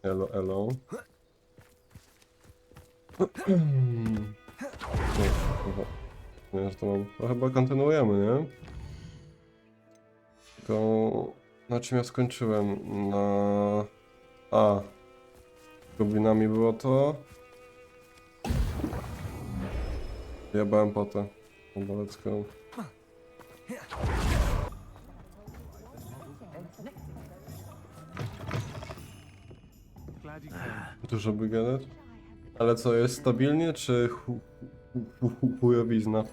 Elo, elo. Nie, że to mam... To chyba kontynuujemy, nie? Tylko... Na czym ja skończyłem? Na... A. Goblinami było to. Ja bałem potę. Balecką. Dużo by gadać? Ale co, jest stabilnie, czy chujowizna?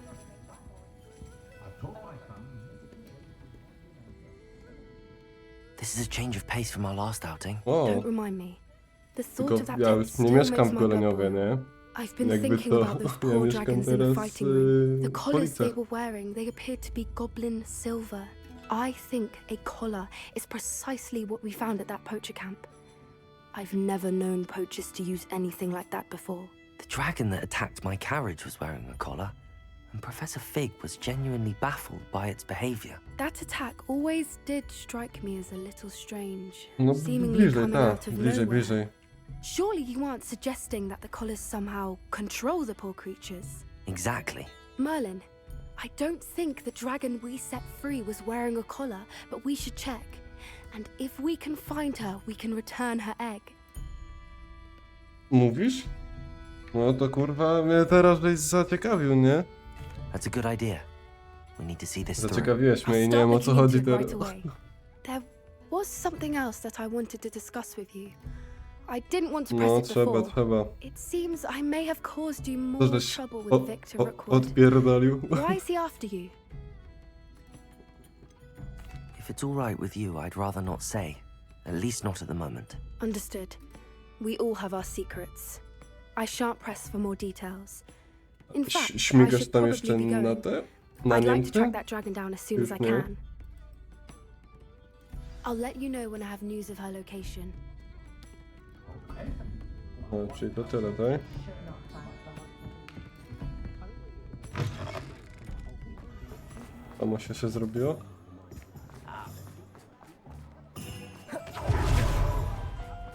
This is a change of pace from our last outing. O, Don't remind me. The thought tylko of that ja death już nie still mieszkam makes w my blood Goleniowie, boil. nie? I've been Jakby thinking to about those ja poor mieszkam dragons in the teraz fighting room. The w collars they Policach. were wearing, they appeared to be goblin silver. I think a collar is precisely what we found at that poacher camp. I've never known poachers to use anything like that before. The dragon that attacked my carriage was wearing a collar, and Professor Fig was genuinely baffled by its behavior. That attack always did strike me as a little strange, No seemingly bliżej, coming tak, out of bliżej, nowhere. bliżej. Surely you aren't suggesting that the collars somehow control the poor creatures? Exactly. Merlin, I don't think the dragon we set free was wearing a collar, but we should check. And if we can find her, we can return her egg. Mówisz? No to kurwa mnie teraz żeś zaciekawił, nie? That's a good idea. We need to see this through. Zaciekawiłeś mnie i I'll nie start wiem o co looking chodzi into it teraz. right away. There was something else that I wanted to discuss with you. I didn't want to press No it trzeba, before. trzeba. It seems I may have caused you To more żeś trouble with Victor Rookwood. odpierdolił. Why is he after you? If it's all right with you, I'd rather not say. At least not at the moment. Understood. We all have our secrets. I shan't press for more details. In fact, I Śmigasz should tam probably jeszcze be na going. te? Na I'd like to Niemcy? track that dragon down as soon as I Już nie. can. I'll let you know when I have news of her location. No, czyli to tyle, tak? Samo się zrobiło?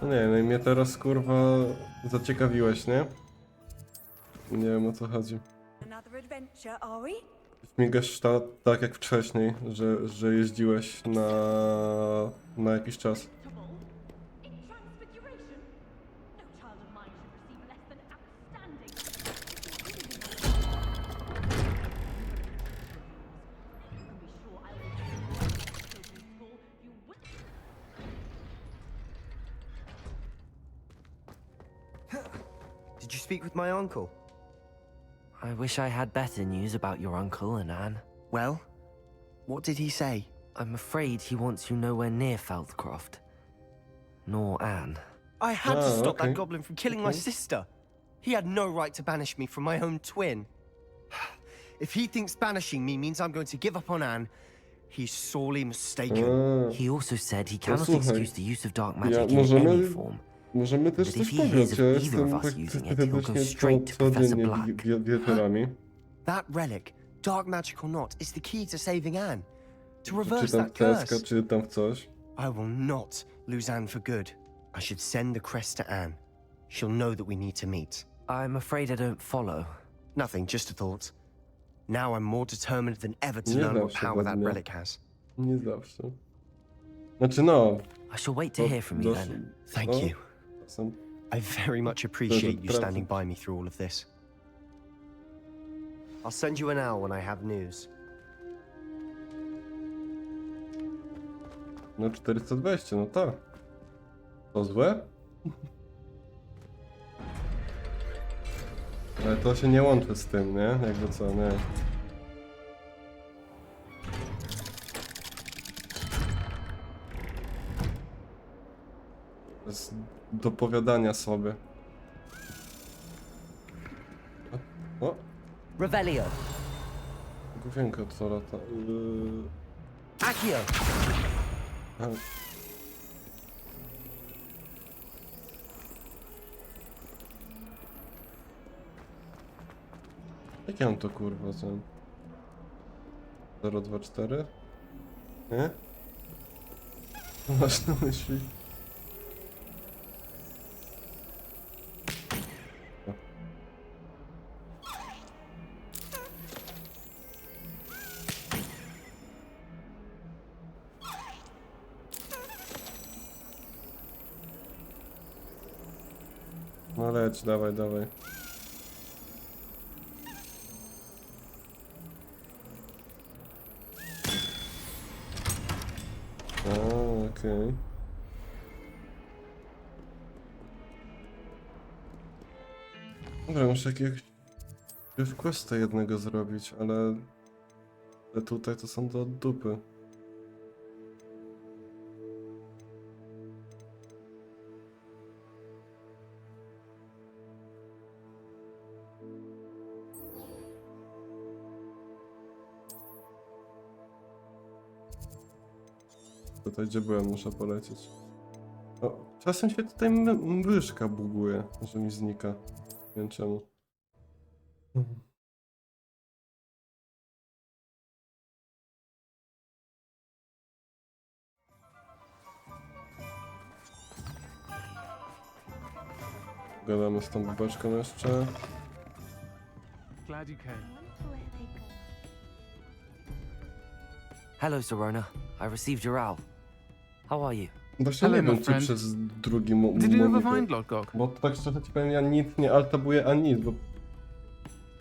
No nie, no i mnie teraz kurwa zaciekawiłeś, nie? Nie wiem o co chodzi. Another adventure, are we? Śmigasz tak jak wcześniej, że jeździłeś na jakiś czas. In transfiguration? No child of mine should receive less than outstanding. You can be sure I will children's school. You will. Did you speak with my uncle? I wish I had better news about your uncle and Anne. Well, what did he say? I'm afraid he wants you nowhere near Feldcroft. Nor Anne. I had to stop okay. that goblin from killing my sister. He had no right to banish me from my own twin. If he thinks banishing me means I'm going to give up on Anne, he's sorely mistaken. He also said he cannot słuchaj. excuse the use of dark Ja, magic in możemy, any form. możemy też But coś if he pograć. hears Ja of either jestem of us tak using it, he'll go praktycznie straight to Professor codziennie Black. wieczorami. That relic, dark magic or not, is the key to saving Anne. To reverse Czytam that teska, curse. czytam w coś. I will not lose Anne for good. I should send the crest to Anne. She'll know that we need to meet. I'm afraid I don't follow. Nothing, just a thought. Now I'm more determined than ever to Nie learn what zawsze power that pewnie. relic has. Nie zawsze. Znaczy no. I shall wait to hear from you dos- then. Thank no, you. czasem. I very much appreciate you pracy. standing by me through all of this. I'll send you an hour when I have news. No 420, no tak. To złe? Ale to się nie łączy z tym, nie? Jakby co, nie. Bez dopowiadania sobie. O, Revelio. główienko co lata. Accio. A. Jak ja mam to kurwa co? 024? Nie? Masz na myśli? No leć, dawaj, dawaj. Okej. Dobra, muszę jakiegoś questa jednego zrobić, ale te tutaj to są do dupy. Tutaj, gdzie byłem, muszę polecieć. O, czasem się tutaj myszka buguje, że mi znika. Nie wiem czemu. Gadamy z tą babeczką jeszcze. Glad you came. Hello, Sirona. I received your owl. How are you? Właśnie Hello, nie wiem, my czy friend. przez drugi Did you ever monitor. find Lodgok? Bo tak szczerze ci powiem, ja nic nie altabuję, a nic, bo...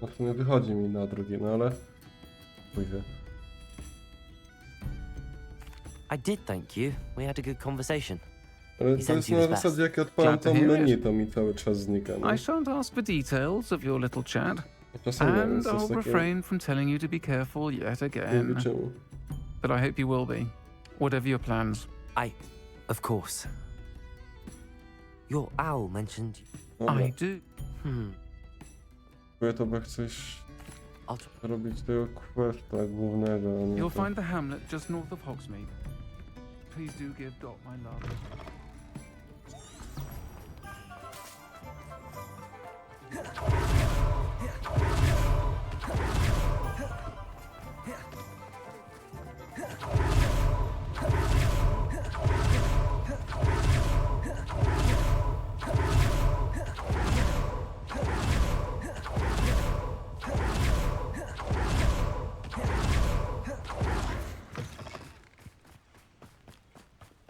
No w sumie wychodzi mi na drugi, no ale... Chuj wie. I did, thank you. We had a good conversation. Ale He to sent jest you na his best. zasadzie, jak ja odpalam Glad to to hear it. menu, to mi cały czas znika, I no. shan't ask for details of your little chat, Czasem nie wiem, and jest I'll coś takiego... refrain from telling you to be careful yet Nie again. wiem czemu. But I hope you will be, whatever your plans. Of course. Your owl mentioned... Dobra, I do. próbuję to, bo chcesz I'll try. robić tego questa głównego, a nie You'll to. find the hamlet just north of Hogsmeade. Please do give Dot my love.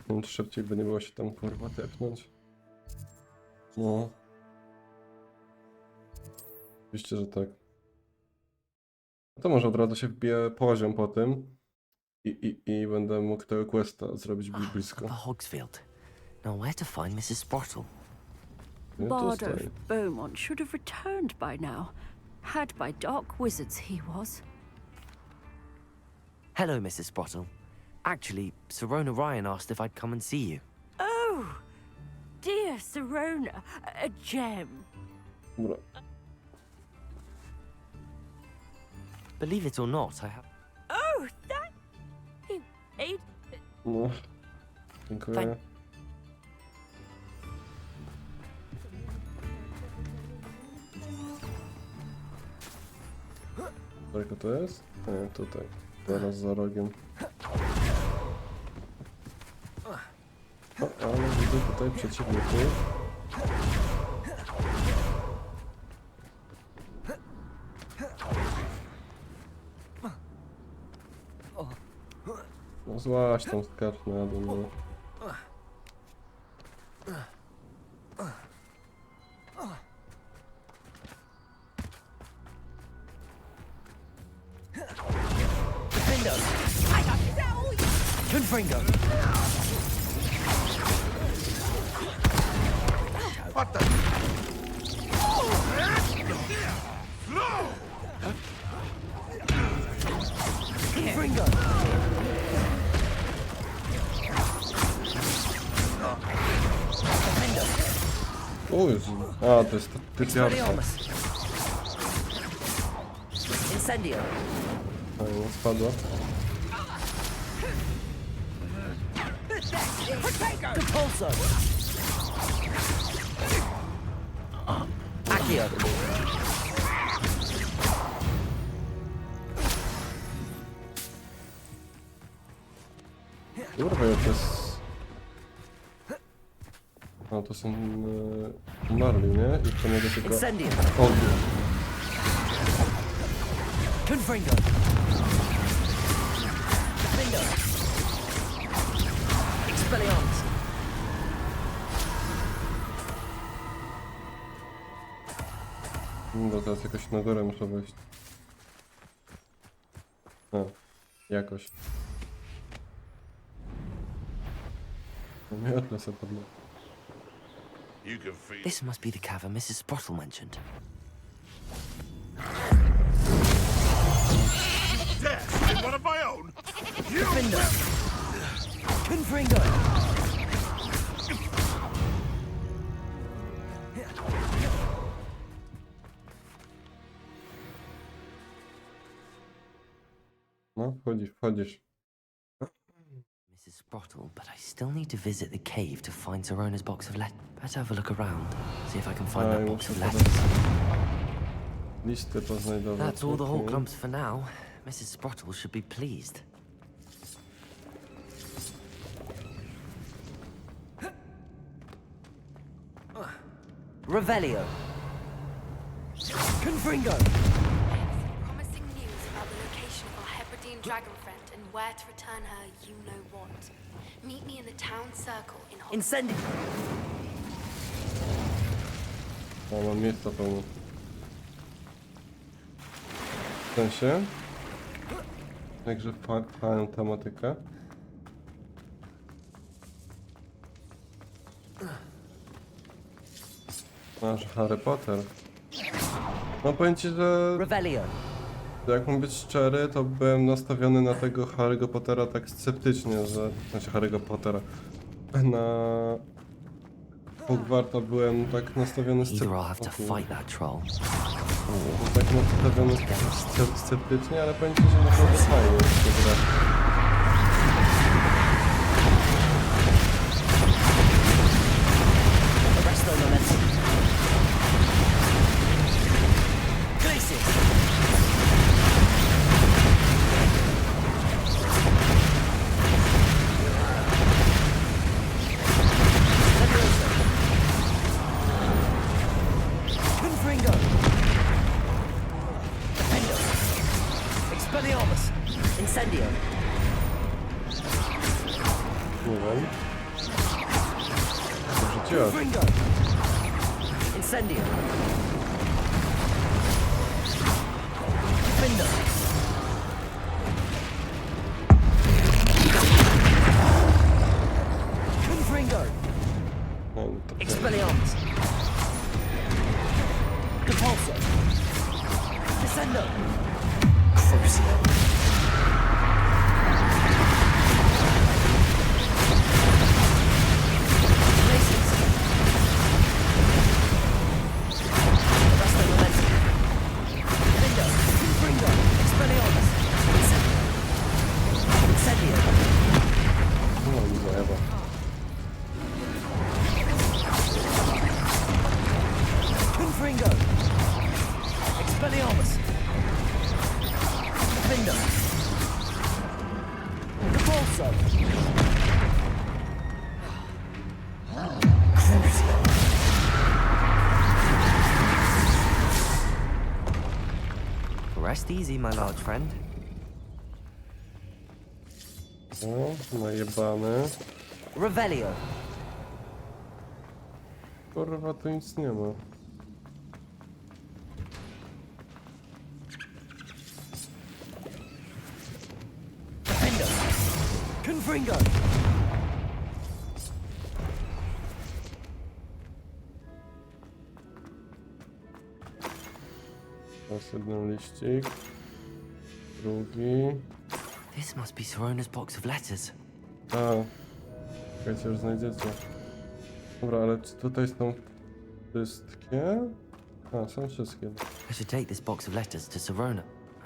Nie wiem, czy szybciej by nie było się tam kurwa tepnąć. No. Oczywiście, że tak. No to może od razu się wbiję poziom po tym i będę mógł tego questa zrobić blisko. The Hogsfield. Now, where to find Mrs. Sprottle? Nie, Bard tutaj. of Beaumont should have returned by now. Had by dark wizards he was. Hello, Mrs. Sprottle. Actually, Sirona Ryan asked if I'd come and see you. Oh, dear Sirona, a gem. Dobra. Believe it or not, I have... Oh, thank you. Aid. No. Dziękuję. Thank- Daleko to jest? Nie, tutaj. Zaraz za rogiem. O, ale widzę tutaj przeciwników. No złaś tam skacz na dół, no. Confringo! Confringo! O Jezu. A, to jest typiarka. Expelliarmus! Incendio! Fajnie, spadła. Compulso! Accio! Kurwa, jak to jest... A, to są umarli, nie? I to mogę tylko... Incendio! Ogniu. Confringo! Confringo! Expelliarmus! Bo teraz jakoś na górę muszę wejść. A, jakoś. No miotnę sobie podle. You can feel This must be the cavern Mrs. Sprottle mentioned. death in one of my own. Defender! Confringo! No, wchodzisz. Mrs. Sprottle, but I still need to visit the cave to find Zerona's box of letters. Better have a look around, see if I can find that box of letters. Listy poznajdować. That's all the okej. Hawklumps for now. Mrs. Sprottle should be pleased. Revelio. Confringo! Promising news about the location of our Hebridean dragon friend and where to return her you know what. Meet me in the town circle in Hogwart. Incendio. O, mam miejsca pełno. W sensie? Także fajną tematykę. Masz Harry Potter. No powiem ci, że Revelio. jak mam być szczery, to byłem nastawiony na tego Harry'ego Pottera tak sceptycznie, że... W sensie Harry'ego Pottera. Na... Hogwarta byłem tak nastawiony Either I'll have to fight that troll. tak nastawiony sceptycznie, ale powiem ci, że naprawdę fajnie jest ta gra. Arresto momentum. Glacius. Confringo! Defender! Expelliarmus! Incendio. Nie wiem. Rzuciłaś. Confringo! Incendio. Defender! Confringo! No, to Expelliarmus. Repulsor! Descendo! Crucio! Glacius. Arresto momentum. Defender! Confringo! Expelliarmus. Incendio. Incendio. no i zajeba. Confringo! Expelliarmus! Defender! Repulsor! Crucio! Rest easy, my large friend. O, najebany. Revelio. Kurwa, tu nic nie ma. Defender! Confringo! Teraz jeden liścik. Drugi. This must be Zerona's box of letters. A, czekajcie, już znajdziecie. Dobra, ale czy tutaj są wszystkie? A, są wszystkie. I should take this box of letters to Zerona.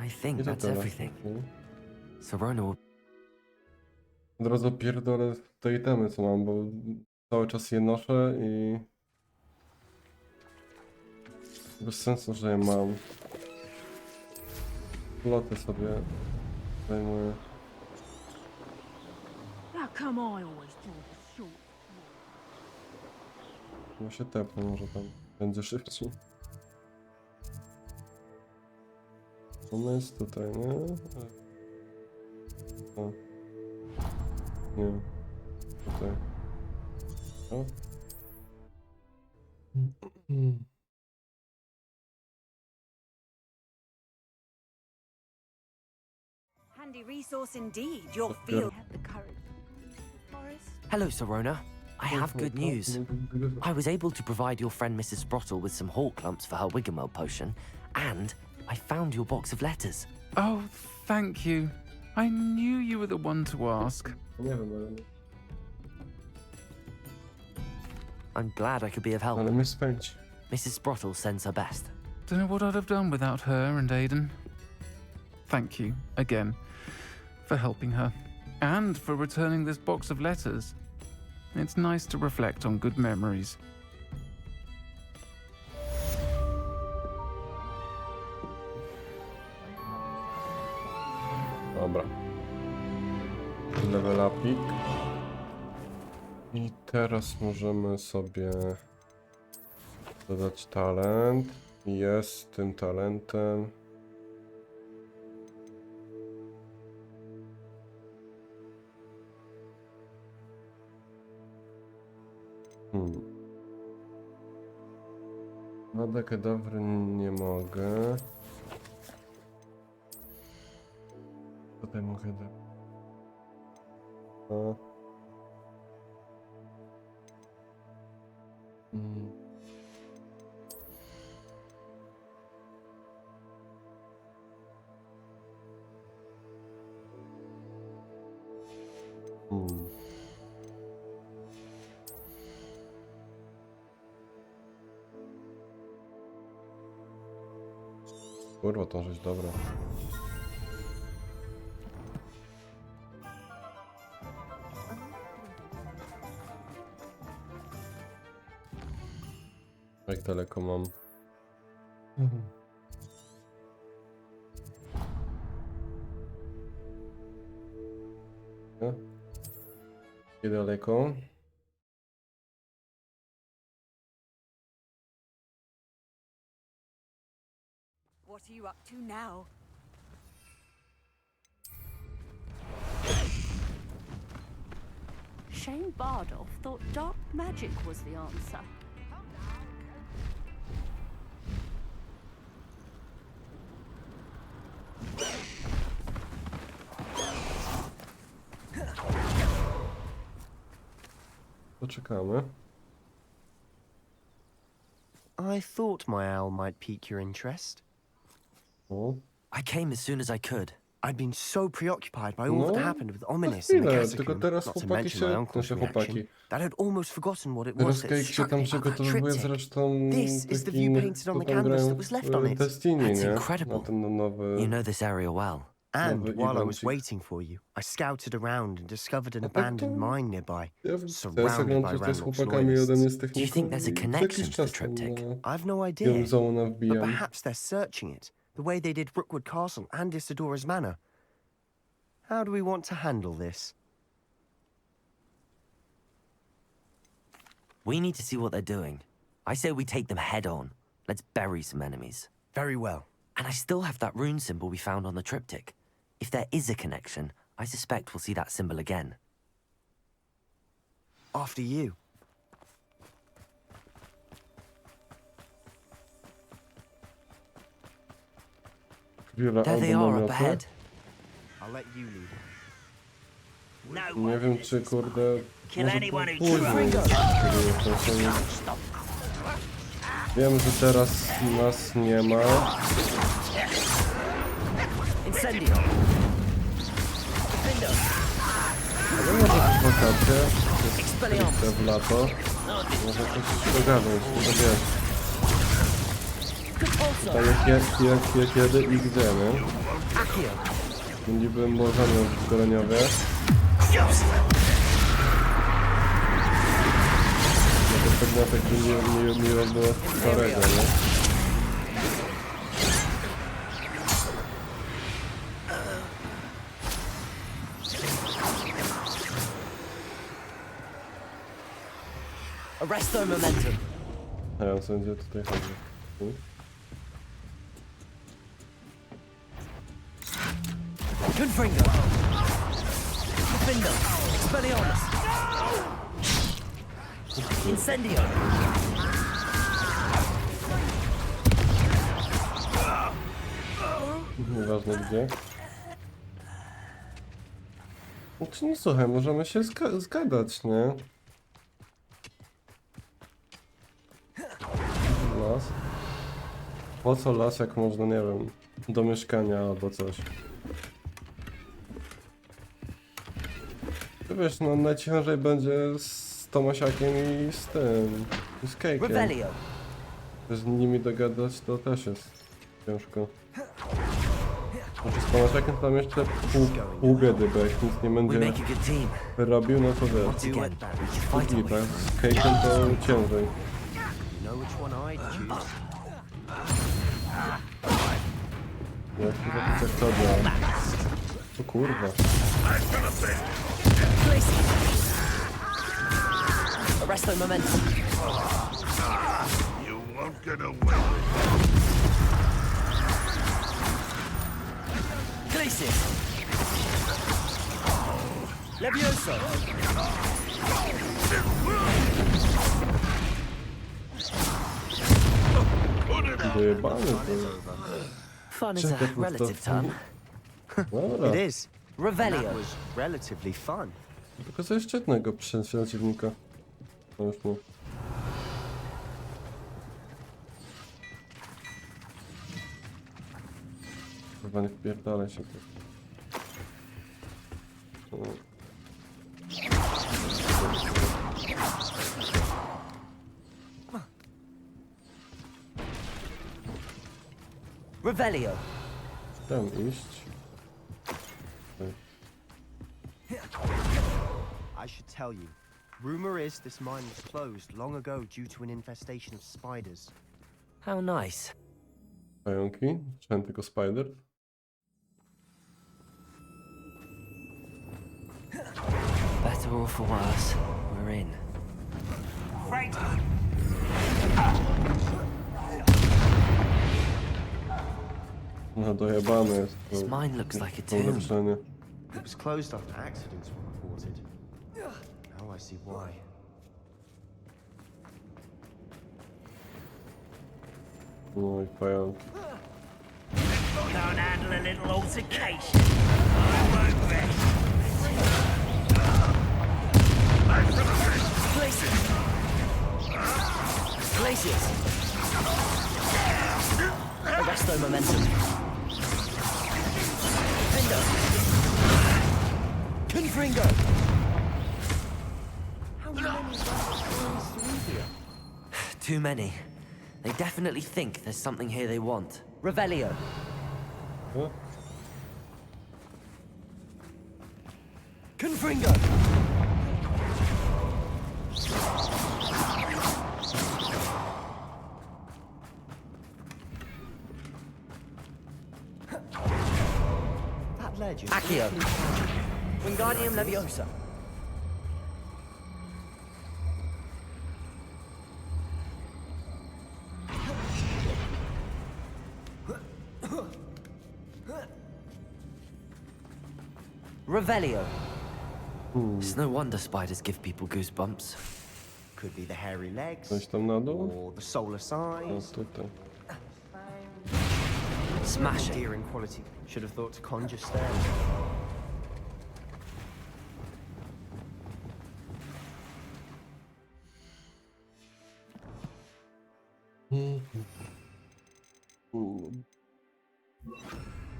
I think I to that's tyle. everything. Okej. Zerona will... Od razu pierdolę te itemy, co mam, bo cały czas je noszę i... Bez sensu, że je mam. Loty sobie zajmuję. How come I always draw the short? No się tepnę, może tam będzie szybciej. Ona jest tutaj, nie? O. Nie. Tutaj. O. handy resource indeed. Your field. Have the courage. Forest. Hello, Serona. I have good news. I was able to provide your friend Mrs. Sprottle with some hawk clumps for her Wiggamel potion, and I found your box of letters. Oh, thank you. I knew you were the one to ask. Nie wiem, ale... I'm glad I could be of help. Ale mnie spędzi. Mrs. Sprottle sends her best. Don't know what I'd have done without her and Aidan. Thank you, again, for helping her, and for returning this box of letters. It's nice to reflect on good memories. Dobra. Level upik. I teraz możemy sobie dodać talent. Jest tym talentem. Na kadawry nie mogę. Tutaj mogę dać. Kurwa, to rzecz dobra. Jak daleko mam? Jak daleko? What are you up to now? Shane Bardolph thought dark magic was the answer. Poczekamy. I thought my owl might pique your interest. O. I came as soon as I could. I'd been so preoccupied by all that happened with Ominous na in the chwilę, Catacomb, tylko teraz not to chłopaki mention my się... uncle's Znaczy reaction, chłopaki. that I'd almost forgotten what it was Teraz that Cake się struck tam me about that przygotowuje triptych. zresztą This is the taki, view painted on co the tam canvas grają that was left on w it. Destiny, That's nie? incredible. Na ten nowy... You know this area well. And nowy while I was evencik. waiting for you, I scouted around and discovered an A tak to- abandoned mine nearby, Ja teraz surrounded oglądam by tutaj z Ranrock's chłopakami ode mnie z Do you techniką think there's a i co connection jakiś to the czas tam triptych? I've no idea, Wiązona but wbijam. perhaps they're searching it, the way they did Rookwood Castle and Isidora's Manor. How do we want to handle this? We need to see what they're doing. I say we take them head on. Let's bury some enemies. Very well. And I still have that rune symbol we found on the triptych. If there is a connection, I suspect we'll see that symbol again. After you. Wiele There they albo are up namioty. ahead. I'll let you lead. Nie wiem czy kurde... Może później. Wiem, że teraz nas nie ma. Incendio! Ale może w wakacje, stricte w lato, może coś dogadać, to wiesz. Tak kiedy i gdzie, nie? Niby możemy w szkoleniowie. No to pewnie taki miłego starego, nie? Arresto momentum. A ja sądzę tutaj chodzi. Confringo! Findo! Expelliarmus! Incendio! Nieważne gdzie. Znaczy, no słuchaj, możemy się zgadać, nie? Las. Po co las, jak można, nie wiem, do mieszkania albo coś. Ty wiesz, no najciężej będzie z Tomasiakiem i z tym, i z Kejkiem. Revelio. Z nimi dogadać to też jest ciężko. Znaczy z Tomasiakiem tam jeszcze pół biedy, bo jak nic nie We będzie make a good team. robił, no to wiesz. Once again, we can fight I our way tak, through. z Kejkiem to ciężej. You know which one I'd choose? Jak chyba to tak to działa. O kurwa. Arresto momentum. You won't get away with Glacier. Levioso. Dojebany to. Fun is a Czekaj, to- relative term. Dobra, It is. Revelio. That was relatively fun. tylko co jeszcze jednego przeciwnika. No już nie. Chyba nie wpierdalaj się tu. O. Revelio. Tam iść. I should tell you. Rumor is this mine was closed long ago due to an infestation of spiders. How nice. Pająki? Czy tylko spider? Better or for worse, we're in. No dojebane jest to. This mine looks like a to tomb. ulepszenie. It was closed after accidents were reported. Now I see why. No i pająki. Don't handle a little altercation. I won't rest. Glaciers. Glaciers. Arresto momentum. Findo. Confringo. How many stories through here? Too many. They definitely think there's something here they want. Revelio. O, Confringo. That legend. Accio. Wingardium Leviosa. Revelio. It's no wonder spiders give people goosebumps. Could be the hairy legs, coś tam na dół? or the solar O, size. tutaj. Smashing. Deer in quality. Should have thought to conjure stairs.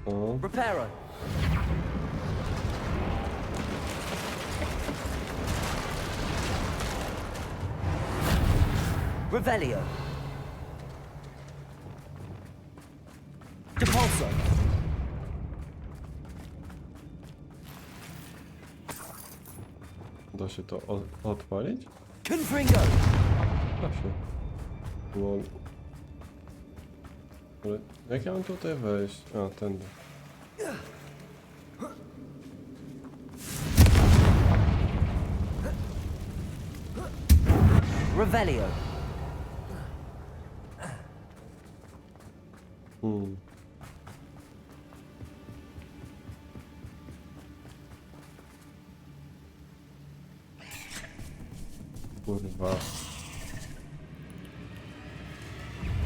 O, Reparo. Revelio. Depulso. da się to odpalić? Confringo. Da się. Lol. Ale jak ja mam tutaj wejść? A, tędy. Revelio. Hmm. Kurwa.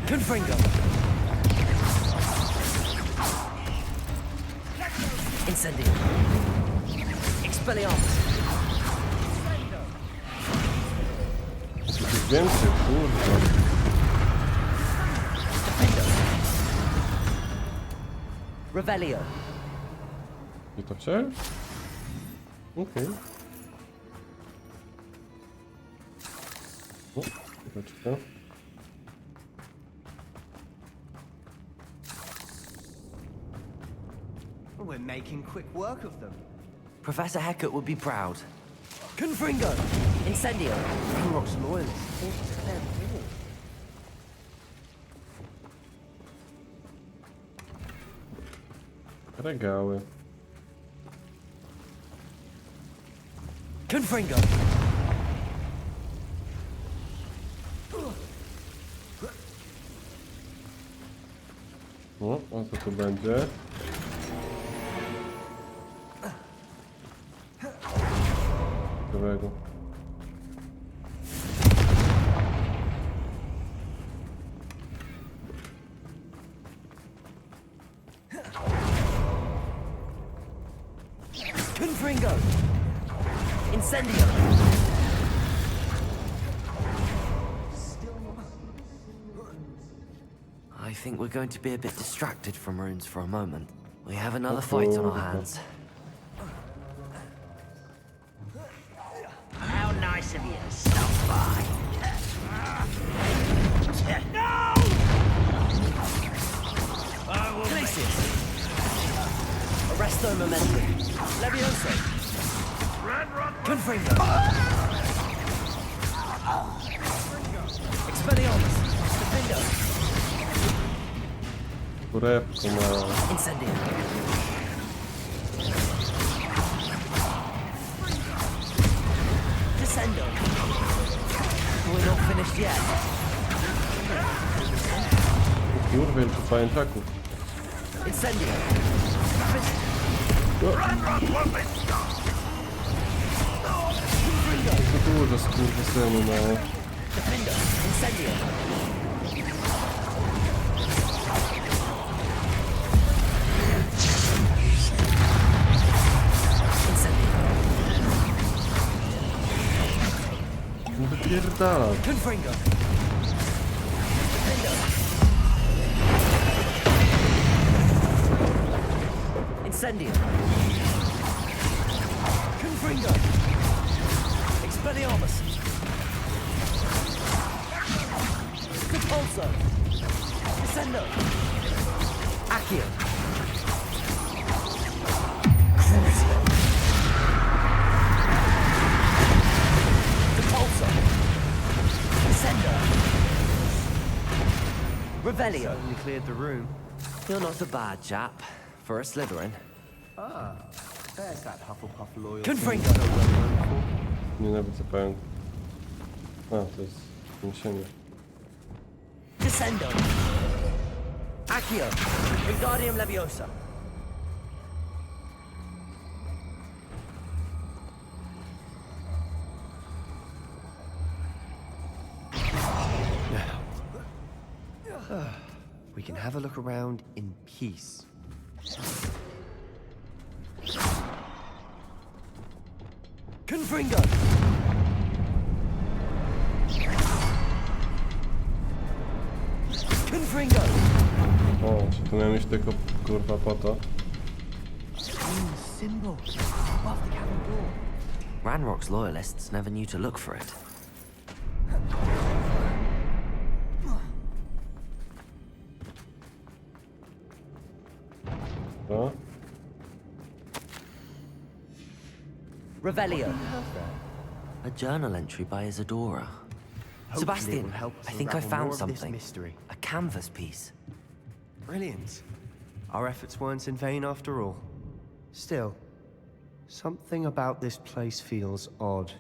Confringo. Incendio. Explosion. Expelliarmus. Jest więcej, kurwa. Defender. Revelio. I to chciałem? Okej. O, chwileczkę. We're making quick work of them. Professor Hecat would be proud. Confringo. Incendio. Ranrock's loyalists fought to declare war. Regały. Confringo. O, o co tu będzie? Ciekawego. Confringo. Incendio. I think we're going to be a bit distracted from runes for a moment. We have another fight on our hands. How nice of you to stop by. No! I will Glacius. Arresto momentum. Levioso. Confringo. Expelliarmus. Defendo. Kurewko ma. Incendio. Descendo. We're not finished yet. Kurwa, ile tu pajęczaków. Incendio. To dużo skurwysynu, no. Defendo. Incendio. No wypierdala. Confringo. Defendo. Incendio. Confringo. Expelliarmus. Repulso. Descendo. Accio. Crucio. Repulso. Descendo. Revelio. Certainly cleared the room. You're not a bad chap for a Slytherin. Ah, there's that Hufflepuff loyalty. Confringo. So well known for. Nienawidzę pająk. A, to jest niesienie. Descendo. Accio. Wingardium Leviosa. We can have a look around in peace. Confringo. Confringo. O, czy tu miałem iść tylko kurwa po to? Symbol above the cabin door. Ranrock's loyalists never knew to look for it. No? Revelio. A journal entry by Isadora. Hopefully it Sebastian, will help us I think I unravel found more of this something. mystery. A canvas piece. Brilliant. Our efforts weren't in vain after all. Still, something about this place feels odd.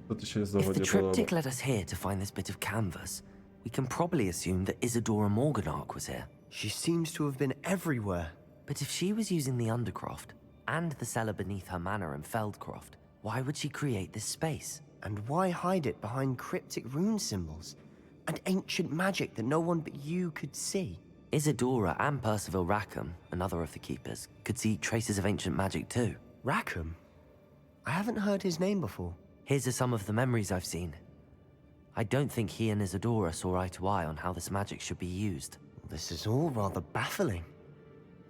To ty się If znowu the nie triptych podoba. led us here to find this bit of canvas, we can probably assume that Isadora Morganach was here. She seems to have been everywhere. But if she was using the Undercroft and the cellar beneath her manor in Feldcroft, why would she create this space? And why hide it behind cryptic rune symbols? And ancient magic that no one but you could see? Isadora and Percival Rackham, another of the keepers, could see traces of ancient magic too. Rackham? I haven't heard his name before. His are some of the memories I've seen. I don't think he and Isadora saw eye to eye on how this magic should be used. This is all rather baffling.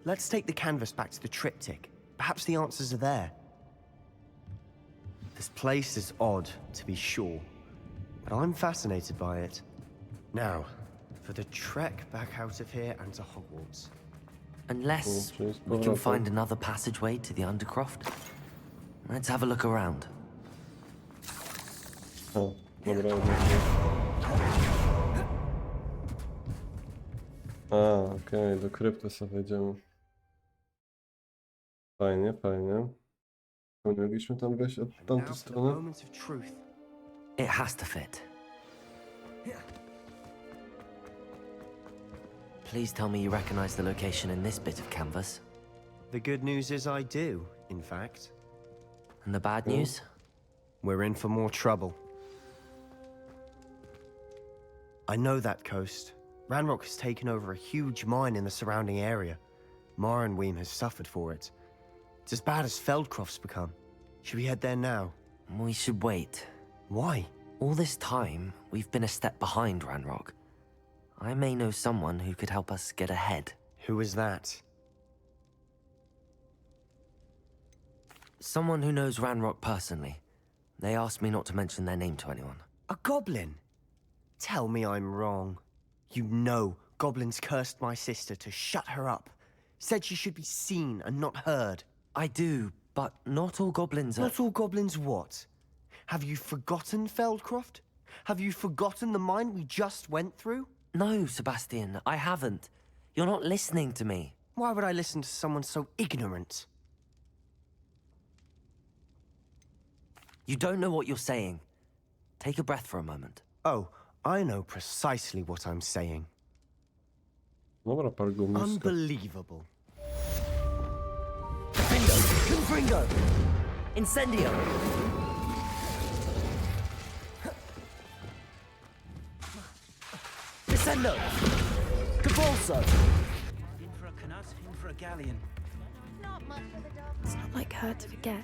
Let's take the canvas back to the triptych. Perhaps the answers are there. This place is odd, to be sure, but I'm fascinated by it. Now, for the trek back out of here and to Hogwarts. Unless we can find another passageway to the Undercroft. Let's have a look around. O, dobra. Okej, do krypty sobie wejdziemy. Fajnie, fajnie. Mogliśmy tam wejść od tamtej strony? It has to fit. Please tell me you recognize the location in this bit of canvas. The good news is I do, in fact. And the bad news? We're in for more trouble. I know that coast. Ranrock has taken over a huge mine in the surrounding area. Mornweem has suffered for it. It's as bad as Feldcroft's become. Should we head there now? We should wait. Why? All this time, we've been a step behind Ranrock. I may know someone who could help us get ahead. Who is that? Someone who knows Ranrock personally. They asked me not to mention their name to anyone. A goblin? Tell me I'm wrong. You know goblins cursed my sister to shut her up. Said she should be seen and not heard. I do, but not all goblins are... Not all goblins what? Have you forgotten Feldcroft? Have you forgotten the mine we just went through? No, Sebastian, I haven't. You're not listening to me. Why would I listen to someone so ignorant? You don't know what you're saying. Take a breath for a moment. Oh, I know precisely what I'm saying. Dobra, pal gumiska. Unbelievable. Bingo! Confringo! Incendio! Descendo! Cabalso! In for a canut, in for a galleon. It's not like her to forget.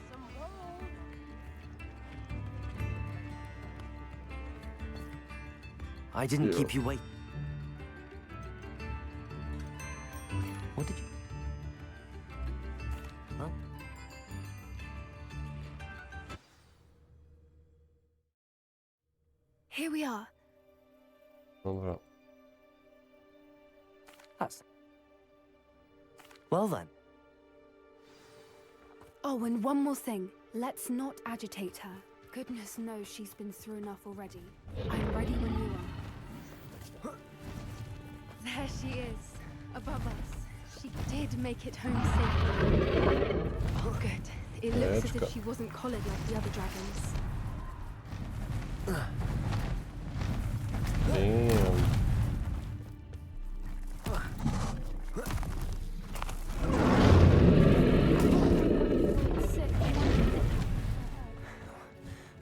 I didn't keep you waiting. What did you... Huh? Here we are. Dobra. That's... Well then. Oh, and one more thing. Let's not agitate her. Goodness knows she's been through enough already. I'm ready when you are. There she is, above us. She did make it home safely. Oh, good. It looks as if she wasn't collared like the other dragons. Damn.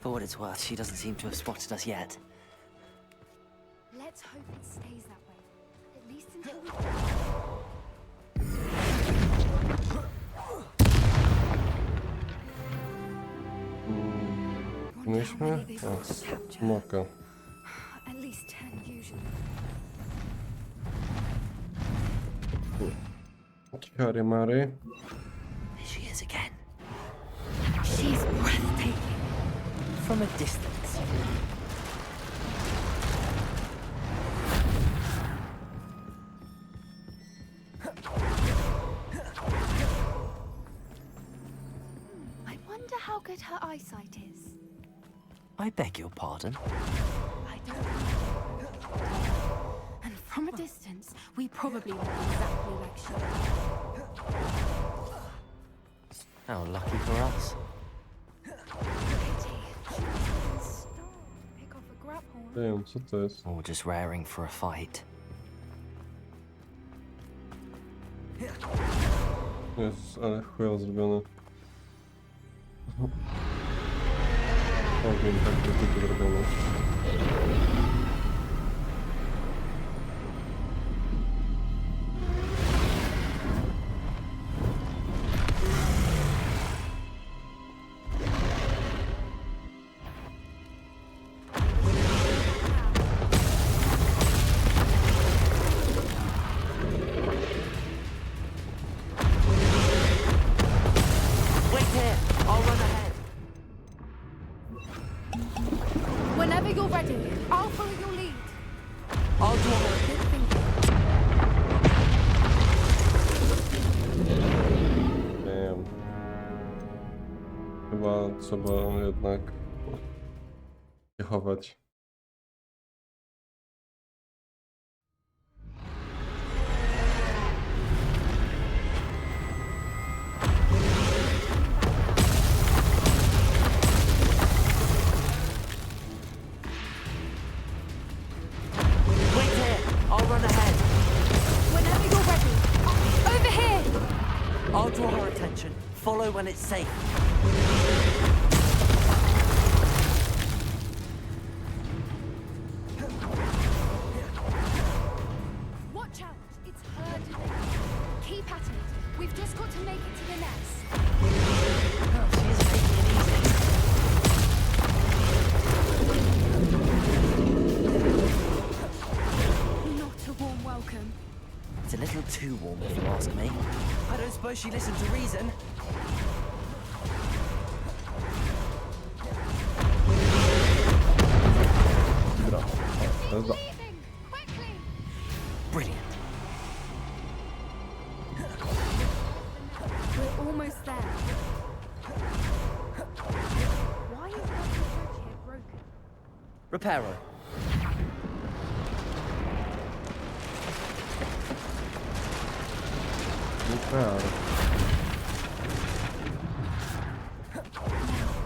For what it's worth, she doesn't seem to have spotted us yet. Let's hope it stays that way. At least until we... Myśmy? O, smoka. At least 10 usually. Ciary Mary. There she is again. She's breathtaking. From a distance. I wonder how good her eyesight is. I beg your pardon? I don't know. And from a distance, we probably look exactly like she. How lucky for us. Pick off a grapple. Damn, co to jest? Or just raring for a fight. Jezus, ale chujowo zrobione. Ogień tak do typu zrobiony. I'll follow your lead. I'll draw her. Good thinking. Damn. Chyba trzeba jednak się chować. Wait here. I'll run ahead. Whenever you're ready. Over here! I'll draw her attention. Follow when it's safe. Watch out! It's her doing. Keep at it. We've just got to make it to the nest. Oh, she is taking it easy. Not a warm welcome. It's a little too warm, if you ask me. I don't suppose she listened to reason. Dobra. To jest Leaving! Quickly! Brilliant. We're almost there. Why is every bridge here broken? Repair her.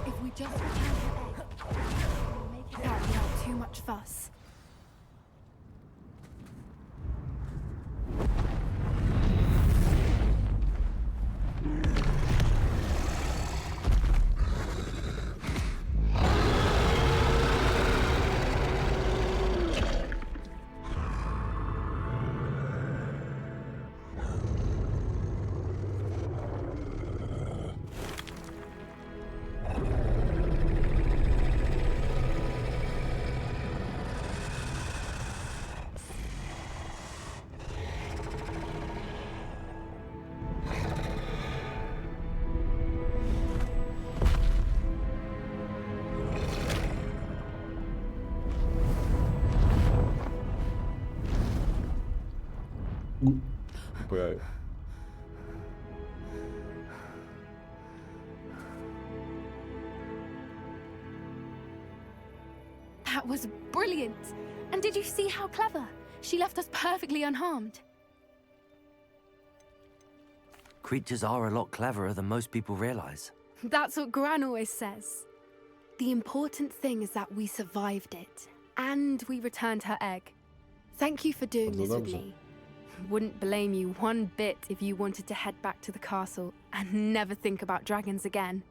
If we just return her egg, we'll make it out without too much fuss. Pojaju. That was brilliant! And did you see how clever? She left us perfectly unharmed. Creatures are a lot cleverer than most people realize. That's what Gran always says. The important thing is that we survived it, and we returned her egg. Thank you for doing Bardzo this with dobrze. me. Wouldn't blame you one bit if you wanted to head back to the castle and never think about dragons again.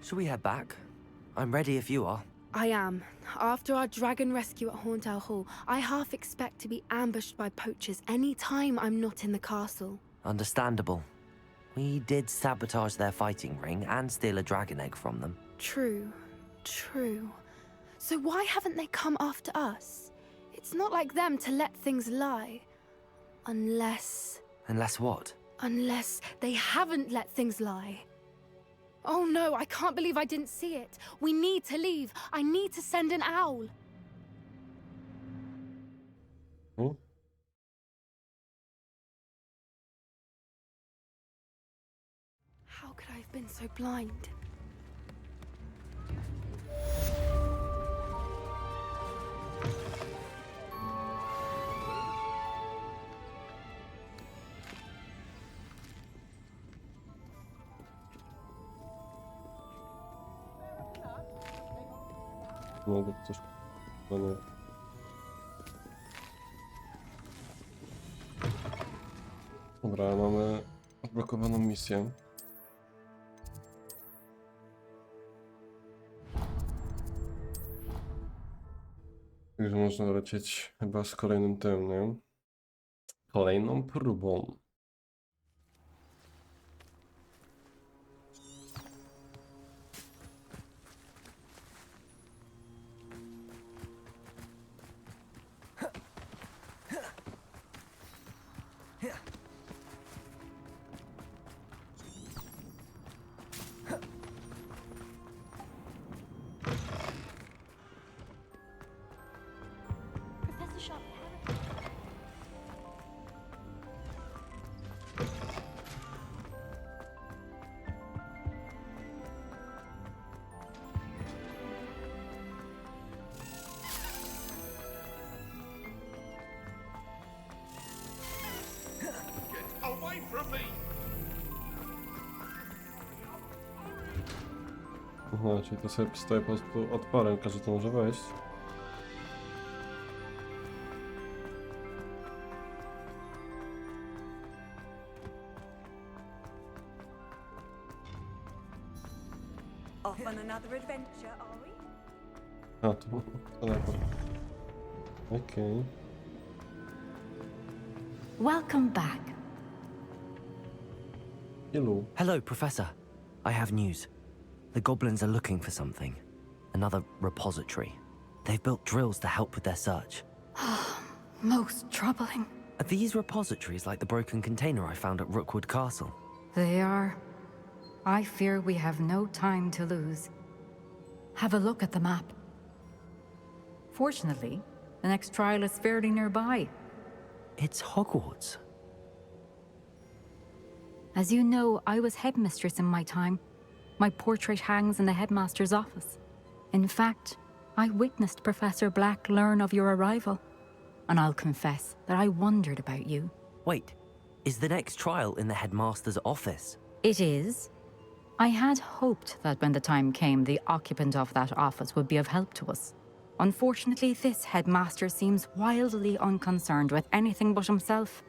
Shall we head back? I'm ready if you are. I am. After our dragon rescue at Hauntow Hall, I half expect to be ambushed by poachers any time I'm not in the castle. Understandable. We did sabotage their fighting ring and steal a dragon egg from them. True. True. So why haven't they come after us? It's not like them to let things lie. Unless Unless what? they haven't let things lie. Oh no, I can't believe I didn't see it. We need to leave. I need to send an owl. Hmm? How could I have been so blind? Mogę coś... No nie. Dobra, mamy odblokowaną misję. Także można lecieć chyba z kolejnym tym, nie? Kolejną próbą. Aha, czyli to sobie stoi po prostu otworem, każdy to może wejść. Off on another adventure, are we? A, tu teleport. Okej. Welcome back. Ilu? Hello, Professor. I have news. The goblins are looking for something. Another repository. They've built drills to help with their search. Most troubling. Are these repositories like the broken container I found at Rookwood Castle? They are. I fear we have no time to lose. Have a look at the map. Fortunately, the next trial is fairly nearby. It's Hogwarts. As you know, I was headmistress in my time. My portrait hangs in the headmaster's office. In fact, I witnessed Professor Black learn of your arrival. And I'll confess that I wondered about you. Wait, is the next trial in the headmaster's office? It is. I had hoped that when the time came, the occupant of that office would be of help to us. Unfortunately, this headmaster seems wildly unconcerned with anything but himself.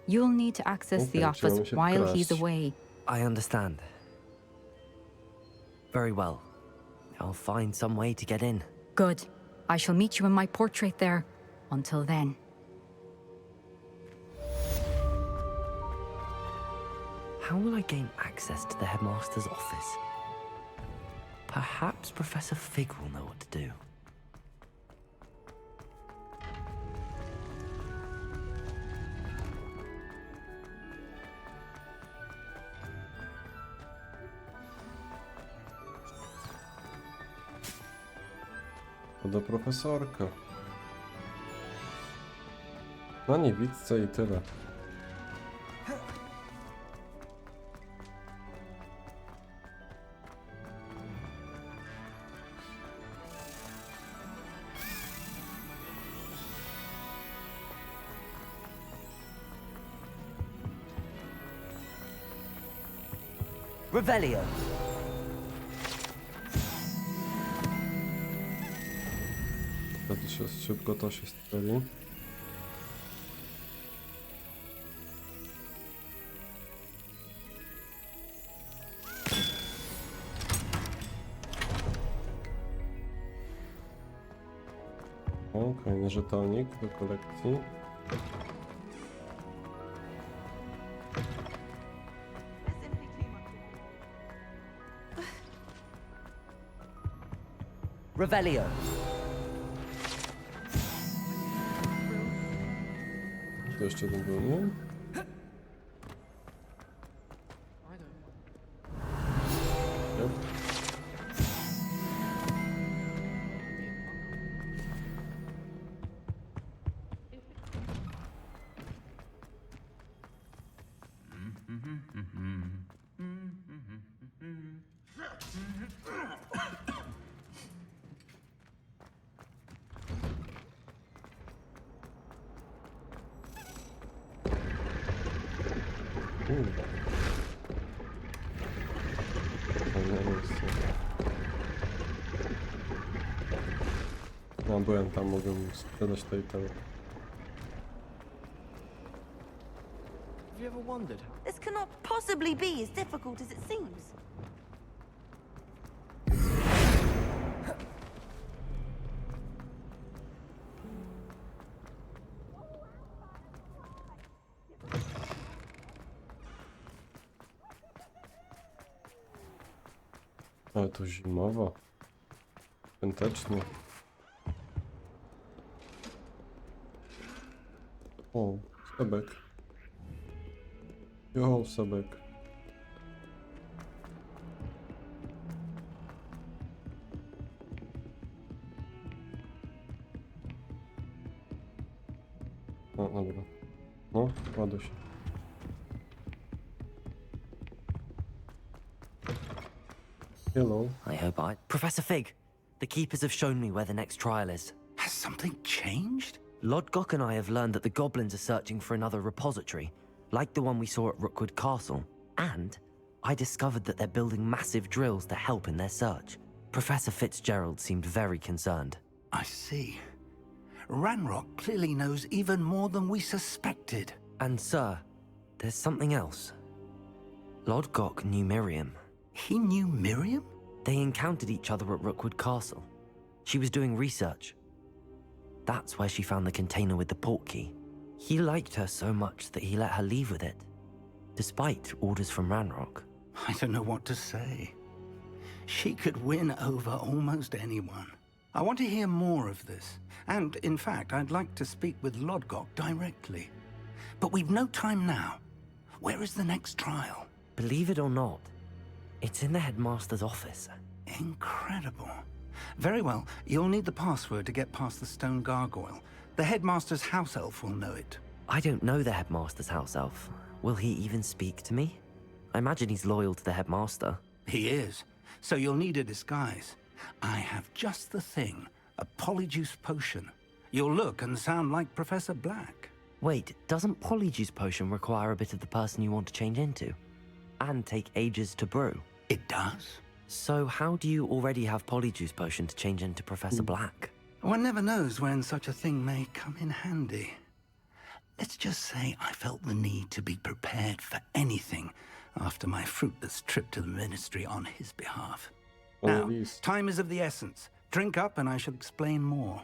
You'll need to access the Okay, office trzeba się while wkraść. he's away. I understand. Very well. I'll find some way to get in. Good. I shall meet you in my portrait there. Until then. How will I gain access to the headmaster's office? Perhaps Professor Fig will know what to do. To do profesorka. Na niewidce i tyle. Revelio. To się szybko to się strzeli. O, kolejny żetonik do kolekcji. Revelio. To jeszcze jeden był, nie? Yep. No, byłem tam, mogłem sprzedać to i tam. Have you ever wondered? This cannot possibly be as difficult as it seems. Ale to zimowo. Świątecznie. O, sebek. Jo, sebek. No, dobra. No, ładuj się. Hello. I hope Professor Fig, the keepers have shown me where the next trial is. Has something changed? Lodgok and I have learned that the goblins are searching for another repository. like the one we saw at Rookwood Castle. And I discovered that they're building massive drills to help in their search. Professor Fitzgerald seemed very concerned. I see. Ranrock clearly knows even more than we suspected. And sir, there's something else. Lodgok knew Miriam. He knew Miriam? They encountered each other at Rookwood Castle. She was doing research. That's where she found the container with the portkey. He liked her so much that he let her leave with it, despite orders from Ranrock. I don't know what to say. She could win over almost anyone. I want to hear more of this. And, in fact, I'd like to speak with Lodgok directly. But we've no time now. Where is the next trial? Believe it or not, it's in the headmaster's office. Incredible. Very well. You'll need the password to get past the stone gargoyle. The headmaster's house elf will know it. I don't know the headmaster's house elf. Will he even speak to me? I imagine he's loyal to the headmaster. He is. So you'll need a disguise. I have just the thing. A polyjuice potion. You'll look and sound like Professor Black. Wait, doesn't Polyjuice Potion require a bit of the person you want to change into? And take ages to brew? It does. So how do you already have Polyjuice Potion to change into Professor Black? One never knows when such a thing may come in handy. Let's just say I felt the need to be prepared for anything after my fruitless trip to the Ministry on his behalf. Now, time is of the essence. Drink up and I shall explain more.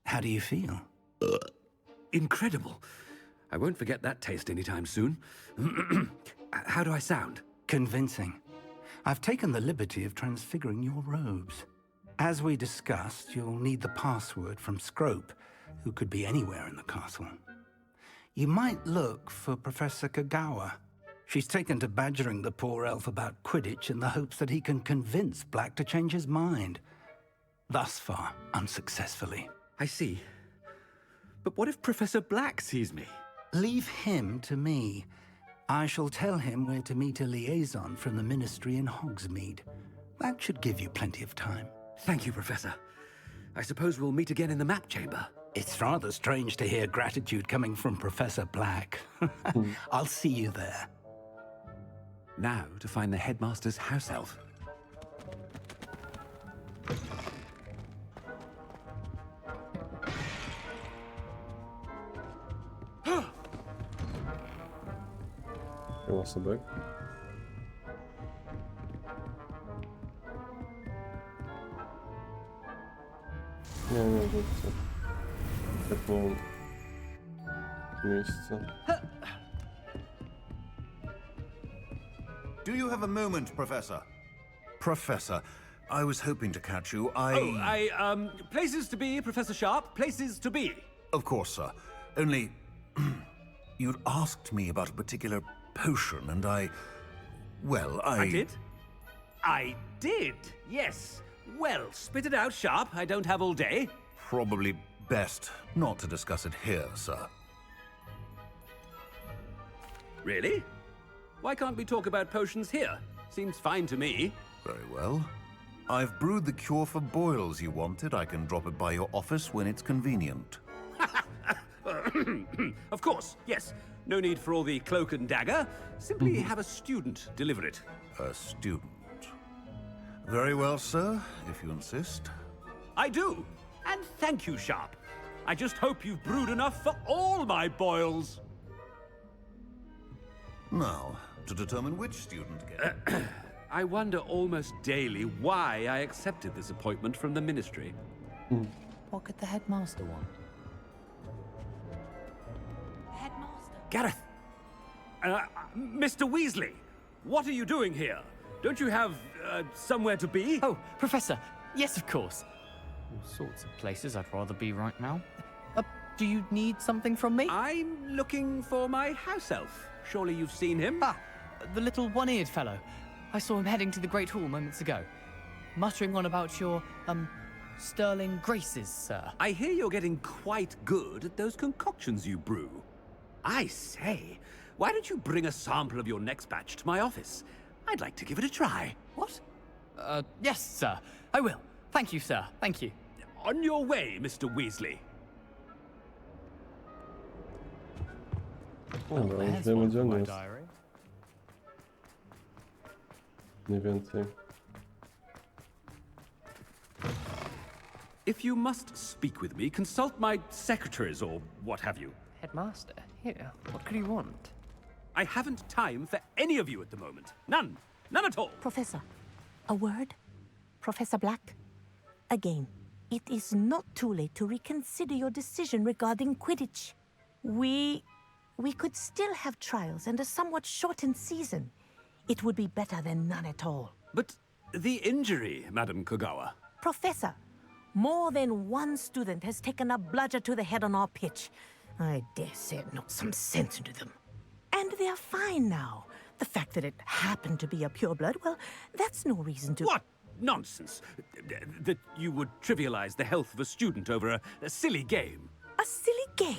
How do you feel? Incredible. I won't forget that taste anytime soon. How do I sound? Convincing. I've taken the liberty of transfiguring your robes. As we discussed, you'll need the password from Scrope, who could be anywhere in the castle. You might look for Professor Kagawa. She's taken to badgering the poor elf about Quidditch in the hopes that he can convince Black to change his mind. Thus far, unsuccessfully. I see. But what if Professor Black sees me? Leave him to me. I shall tell him where to meet a liaison from the Ministry in Hogsmeade. That should give you plenty of time. Thank you, Professor. I suppose we'll meet again in the map chamber. It's rather strange to hear gratitude coming from Professor Black. I'll see you there. Now to find the headmaster's house elf. Chyba sobie. Nie chcę. Tak mam miejsce. Do you have a moment, Professor? Professor, I was hoping to catch you. Places to be, Professor Sharp. Places to be. Of course, sir. Only, you'd asked me about a particular potion, and I did? I did, yes. Well, spit it out, Sharp. I don't have all day. Probably best not to discuss it here, sir. Really? Why can't we talk about potions here? Seems fine to me. Very well. I've brewed the cure for boils you wanted. I can drop it by your office when it's convenient. Of course, yes. No need for all the cloak and dagger. Simply have a student deliver it. A student. Very well, sir, if you insist. I do. And thank you, Sharp. I just hope you've brewed enough for all my boils. Now, to determine which student gets... I wonder almost daily why I accepted this appointment from the Ministry. What could the headmaster want? Headmaster. Gareth! Mr. Weasley, what are you doing here? Don't you have, somewhere to be? Oh, Professor, yes, of course. All sorts of places I'd rather be right now. Do you need something from me? I'm looking for my house elf. Surely you've seen him? Ah, the little one-eared fellow. I saw him heading to the Great Hall moments ago, muttering on about your, sterling graces, sir. I hear you're getting quite good at those concoctions you brew. I say, why don't you bring a sample of your next batch to my office? I'd like to give it a try. What? Yes, sir. I will. Thank you, sir. Thank you. On your way, Mr. Weasley. Dobra, już wiemy, gdzie on jest. Mniej więcej. If you must speak with me, consult my secretaries or what have you. Headmaster, here. What could you want? I haven't time for any of you at the moment. None. None at all. Professor, a word? Professor Black? Again, it is not too late to reconsider your decision regarding Quidditch. We could still have trials and a somewhat shortened season. It would be better than none at all. But the injury, Madam Kogawa. Professor, more than one student has taken a bludger to the head on our pitch. I dare say it knocked some sense into them. And they're fine now. The fact that it happened to be a pureblood, well, that's no reason to... What nonsense! That you would trivialize the health of a student over a silly game. A silly game?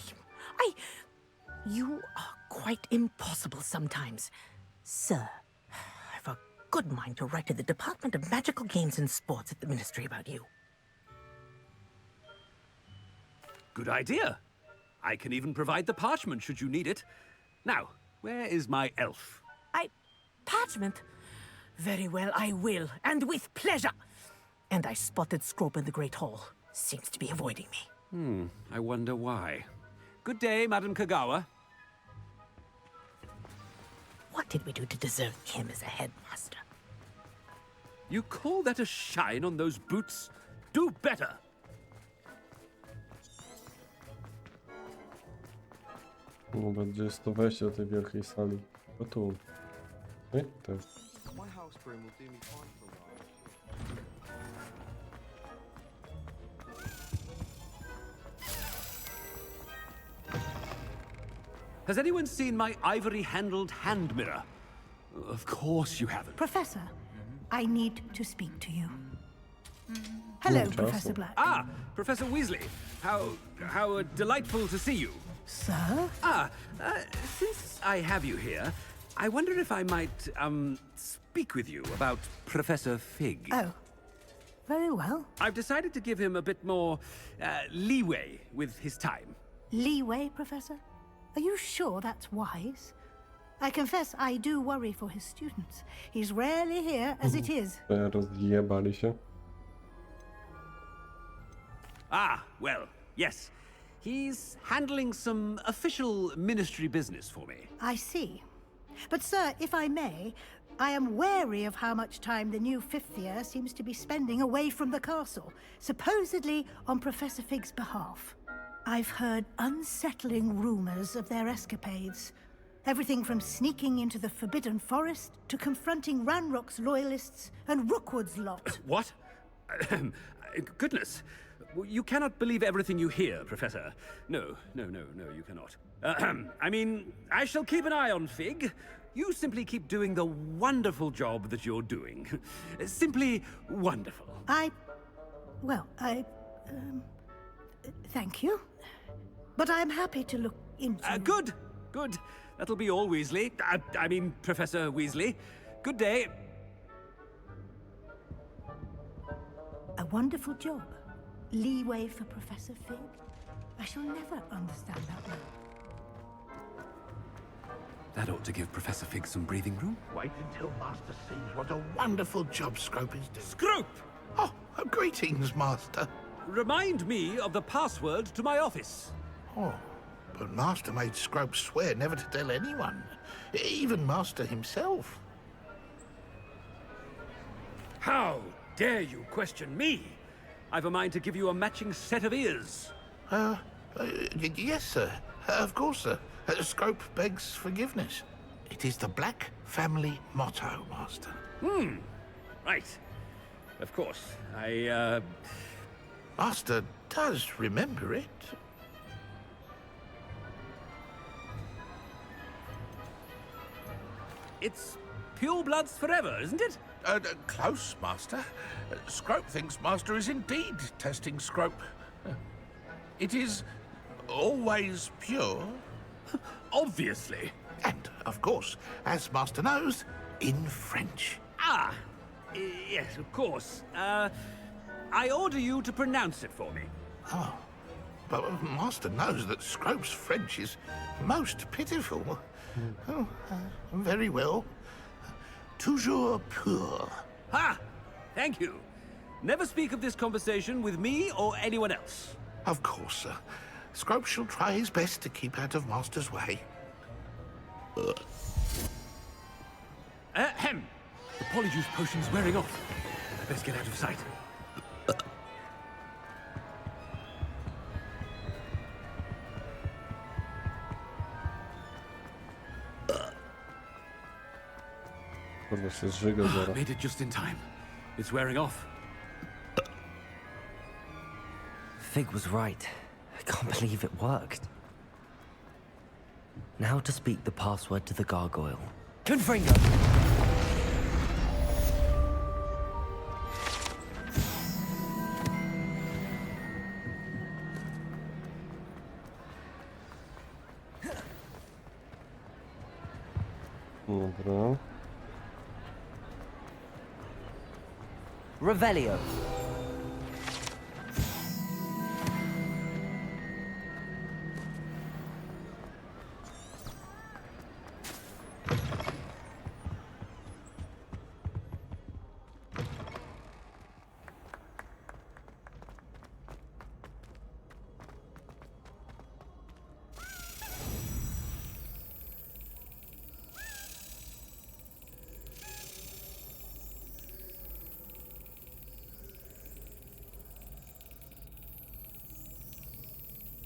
You are quite impossible sometimes. Sir, I've a good mind to write to the Department of Magical Games and Sports at the Ministry about you. Good idea. I can even provide the parchment should you need it. Now, where is my elf? Parchment? Very well, I will, and with pleasure. And I spotted Scrope in the Great Hall. Seems to be avoiding me. I wonder why. Good day, Madam Kogawa. What did we do to deserve him as a headmaster? You call that a shine on those boots? Do better! Dobra, gdzie jest to wejście do tej wielkiej sali? O tu. Ej, tak. Has anyone seen my ivory-handled hand mirror? Of course you haven't. Professor, I need to speak to you. Hello, Professor Black. Ah, Professor Weasley. How delightful to see you. Sir? Since I have you here, I wonder if I might, speak with you about Professor Fig. Oh, very well. I've decided to give him a bit more, leeway with his time. Leeway, Professor? Are you sure that's wise? I confess I do worry for his students. He's rarely here as it is. Rozjebali się. Well, yes. He's handling some official ministry business for me. I see. But, sir, if I may, I am wary of how much time the new fifth year seems to be spending away from the castle, supposedly on Professor Fig's behalf. I've heard unsettling rumors of their escapades. Everything from sneaking into the Forbidden Forest to confronting Ranrock's loyalists and Rookwood's lot. What? Goodness. You cannot believe everything you hear, Professor. No, you cannot. I mean, I shall keep an eye on Fig. You simply keep doing the wonderful job that you're doing. Simply wonderful. Thank you. But I'm happy to look into... Good. That'll be all, Weasley. I mean, Professor Weasley. Good day. A wonderful job. Leeway for Professor Fig? I shall never understand that one. That ought to give Professor Fig some breathing room. Wait until Master sees what a wonderful job Scrope is doing. Scrope! Oh, greetings, Master. Remind me of the password to my office. Oh, but Master made Scrope swear never to tell anyone, even Master himself. How dare you question me? I've a mind to give you a matching set of ears. Yes, sir. Of course, sir. Scrope begs forgiveness. It is the Black family motto, Master. Right. Of course. Master does remember it. It's pure bloods forever, isn't it? Close, Master. Scrope thinks Master is indeed testing Scrope. It is always pure. Obviously. And, of course, as Master knows, in French. Ah, yes, of course. I order you to pronounce it for me. Oh, but Master knows that Scrope's French is most pitiful. Oh, very well. Toujours pur. Ha! Thank you. Never speak of this conversation with me or anyone else. Of course, sir. Scrope shall try his best to keep out of Master's way. Ahem. The polyjuice potion's wearing off. I best get out of sight. Kurwa się zżyga zaraz. Made it just in time. It's wearing off. Fig was right. I can't believe it worked. Now to speak the password to the gargoyle. Confringo! Dobra. Revelio.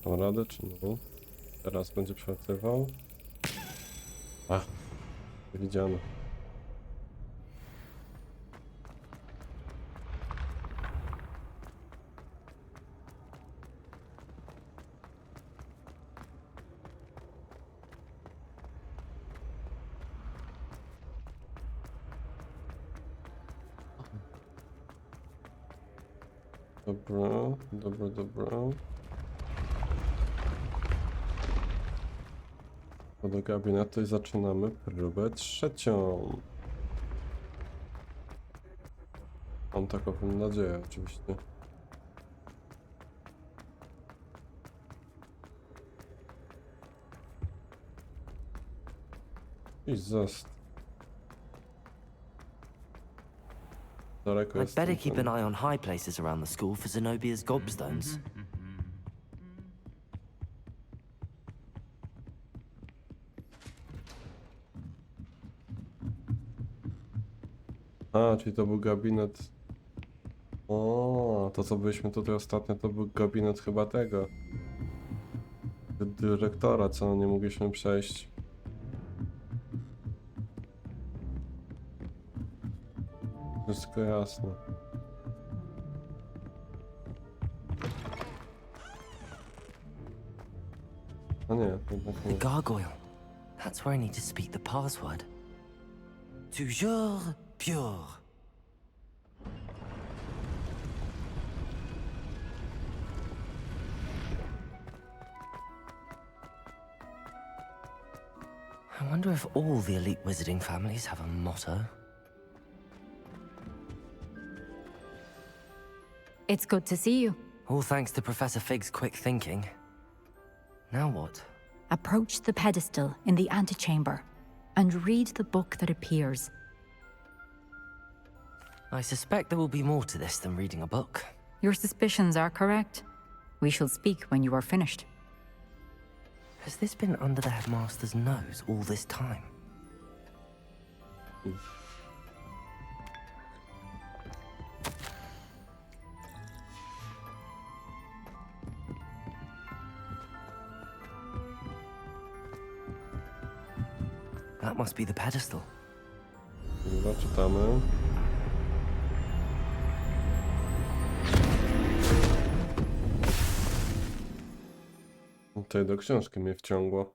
Mam radę, czy nie? Teraz będzie przelatywał. Ach, widziano. Dobra, dobra, dobra. Do gabinetu i zaczynamy próbę trzecią. Mam taką nadzieję, oczywiście. I zest. Daleko I'd jest better ten- keep an eye on high places around the school for Zenobia's gobstones. A, czyli to był gabinet. O, to co byliśmy tutaj ostatnio, to był gabinet chyba tego dyrektora, co nie mogliśmy przejść. Wszystko jasne. No nie, jednak nie. The gargoyle. That's where I need to speak the password. Toujours pure. I wonder if all the elite wizarding families have a motto. It's good to see you. All thanks to Professor Fig's quick thinking. Now what? Approach the pedestal in the antechamber and read the book that appears. I suspect there will be more to this than reading a book. Your suspicions are correct. We shall speak when you are finished. Has this been under the headmaster's nose all this time? That must be the pedestal. Dobra, czytamy. Tutaj do książki mnie wciągło.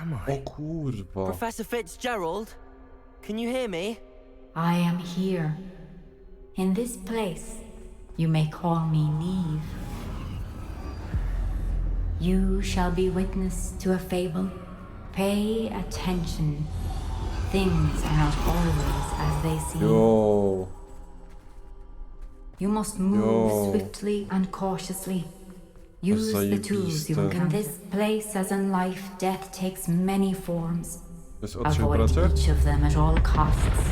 am I? O kurwa. Professor Fitzgerald? Can you hear me? I am here. In this place, you may call me Neve. You shall be witness to a fable. Pay attention. Things are not always as they seem. Jo. You must move swiftly and cautiously. Use the tools you Zajebiste. can. In this place, as in life, death takes many forms. To jest od 3 Avoid bracia? each of them at all costs.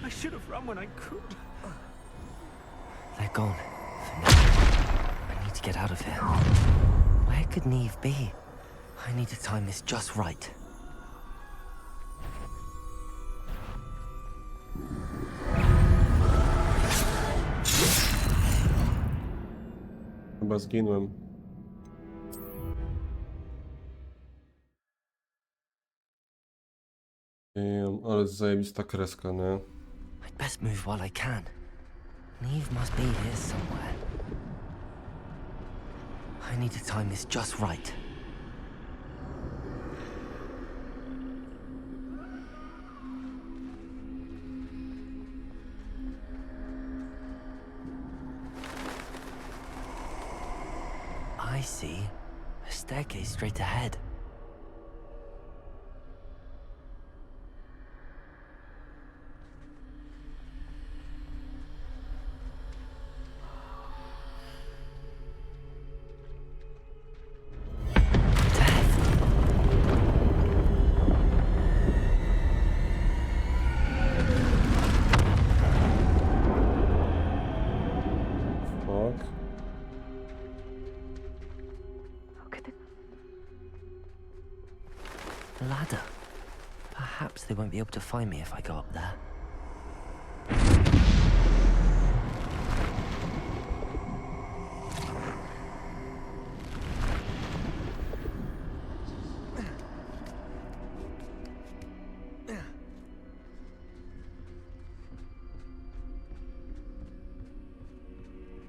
I should have run when I could. They're gone. For now. I need to get out of here. Where could Neve be? I need to time this just right. Chyba zginłem. Ale zajebista kreska, nie? I'd best move while I can. Neve must be here somewhere. I need to time this just right. I see. A staircase straight ahead. Ladder. Perhaps they won't be able to find me if I go up there.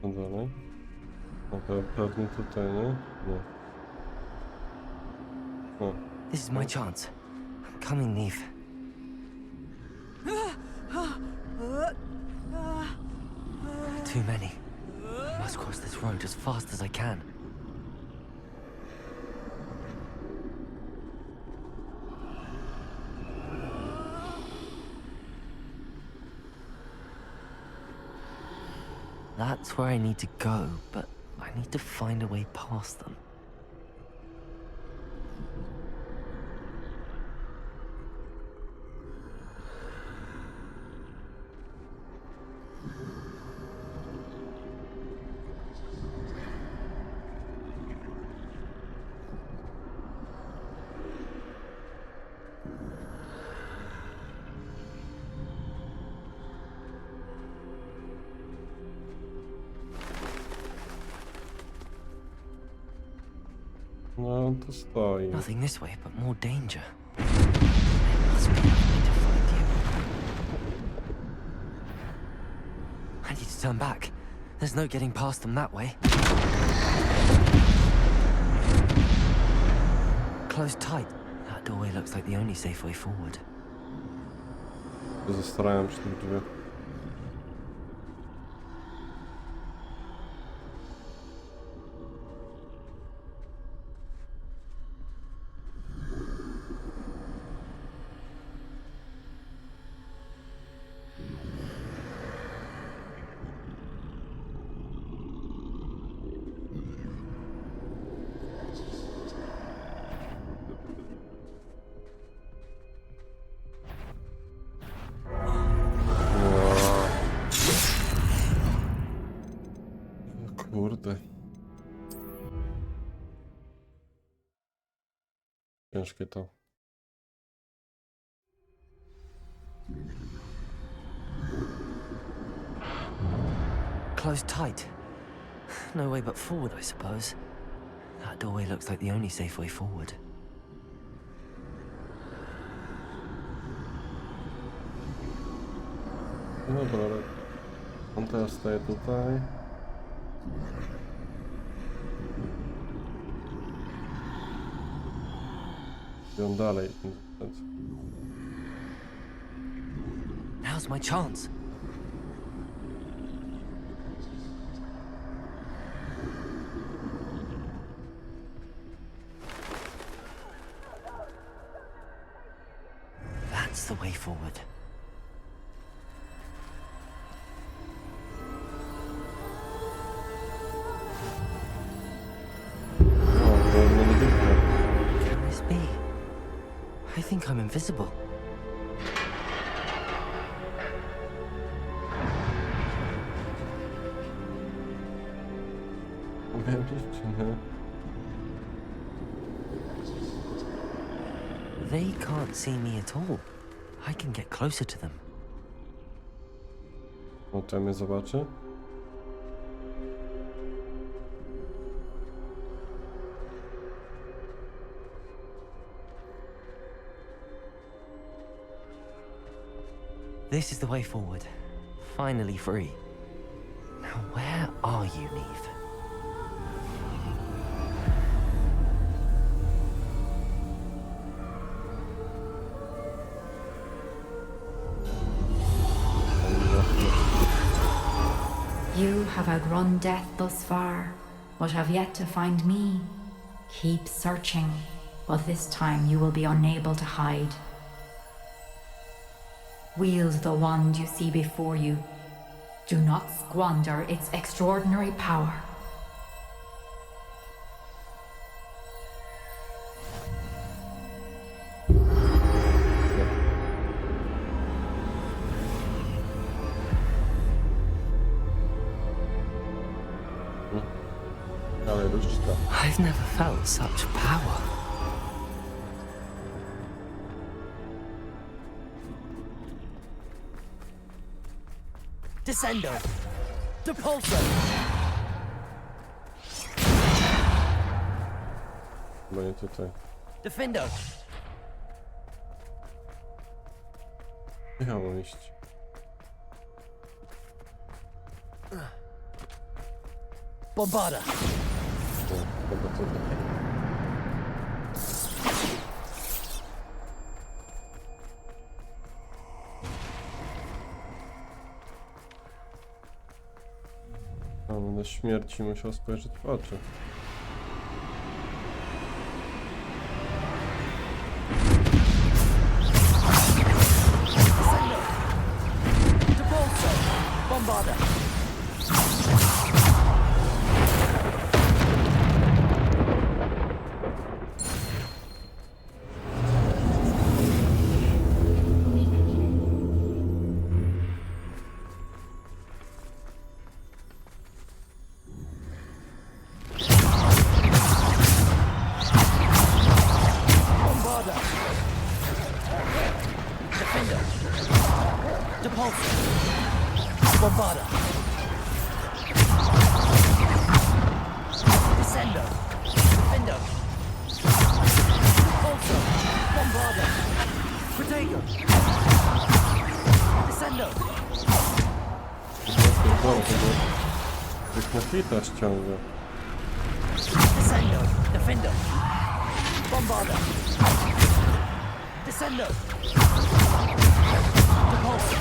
No dalej. No pewnie tutaj, nie? Nie. No. This is my chance. I'm coming, Neve. Too many. I must cross this road as fast as I can. That's where I need to go, but I need to find a way past them. No, to stoi. Nothing this way, but more danger. There must be a way to find you. I need to turn back. There's no getting past them that way. Close tight. That doorway looks like the only safe way forward. Zastanawiam się tych drzwiach. Kurde. Ciężkie to. Closed tight. No way but forward, I suppose. That doorway looks like the only safe way forward. Dobra, ale on teraz staje tutaj. I on dalej. Now's my chance. That's the way forward. Can this be? I think I'm invisible. Wiem, czy nie. They can't see me at all. I can get closer to them. O, czy mnie zobaczy? This is the way forward. Finally free. Now where are you, Neve? You have outrun death thus far, but have yet to find me. Keep searching, but this time you will be unable to hide. Wield the wand you see before you. Do not squander its extraordinary power. I've never felt such power. Descendo! Depulso! Bo nie tutaj. Defendo! Miało iść. Bombarda! Chyba tutaj. Na śmierci musiał spojrzeć w oczy. Depulso! Bombarda! Bombarda! Descendo! Defendo! Also! Bombarda! Protego! Descendo! Jak na hita ściąga. Descendo! Defendo! Bombarda! Descendo! Depulso!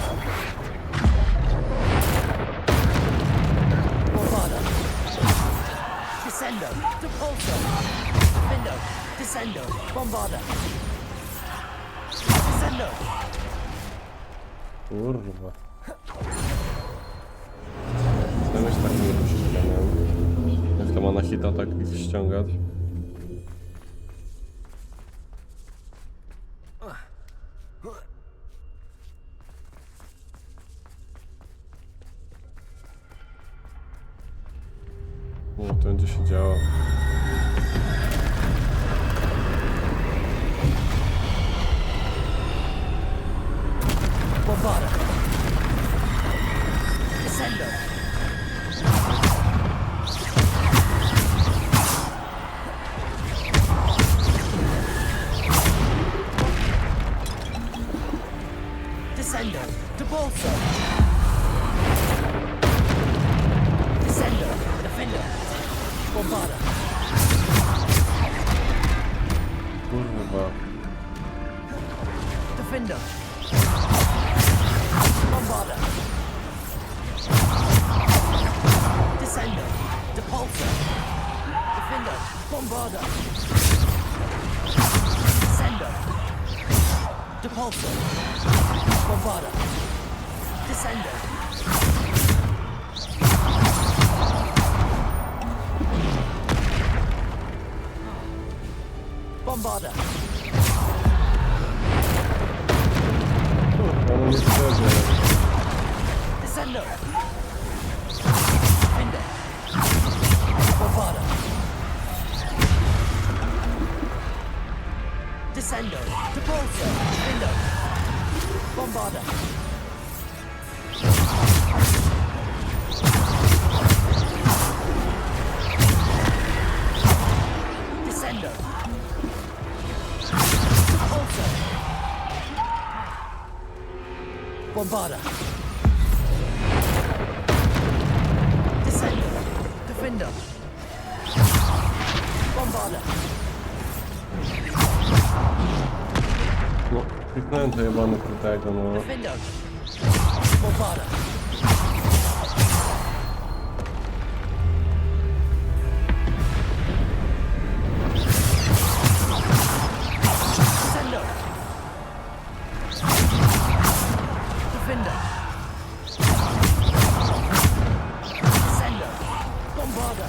Descendo, Depulso, Defendo, Descendo, Bombarda. Descendo. Kurwa. Zamiast tak nie pościągam. Jak to ma na hita tak ich ściągać. No to będzie się działo. Defender. Descender. Depulsor. Descender. Defender. Bombarda. Kurwa. Defender. Bombarda. Descender. Depulsor. Defender. Bombarda. Descender. Depulsor. Bombarda. Descender. Bombarda. Kurwa, no nie wtedy. Descender. Defender. Bombarda. Descender. Depulsor. Defender. Bombarda. Descender. Depulsor. Bombarda. Descender. Defender. Bombarda. No, kliknąłem to jebane tego, no. Defender. Bombarda. Descender. Defender. Descender. Bombarda.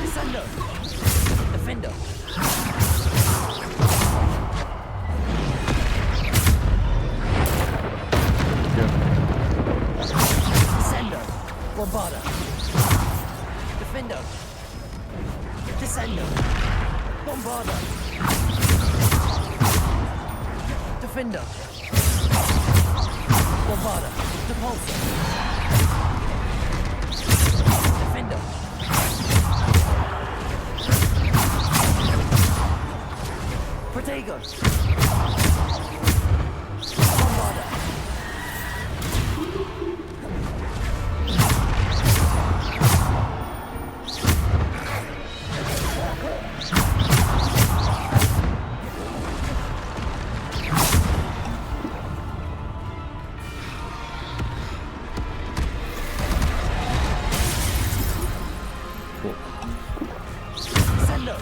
Descender. Defender. Descender. Bombarda. Defender. Descender. Bombarda. Defender. Bombarda. Depulsor. Defender. Protego. Bombarda. Descender.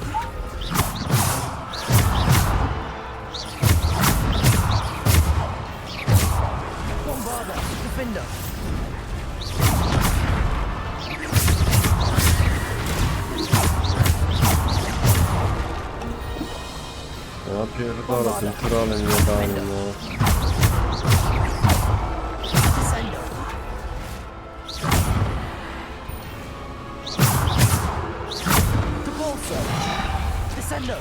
Bombarda. Defender. Ja pierdolę, tym trolem jebany, no. Descender. Depulsor. Descender.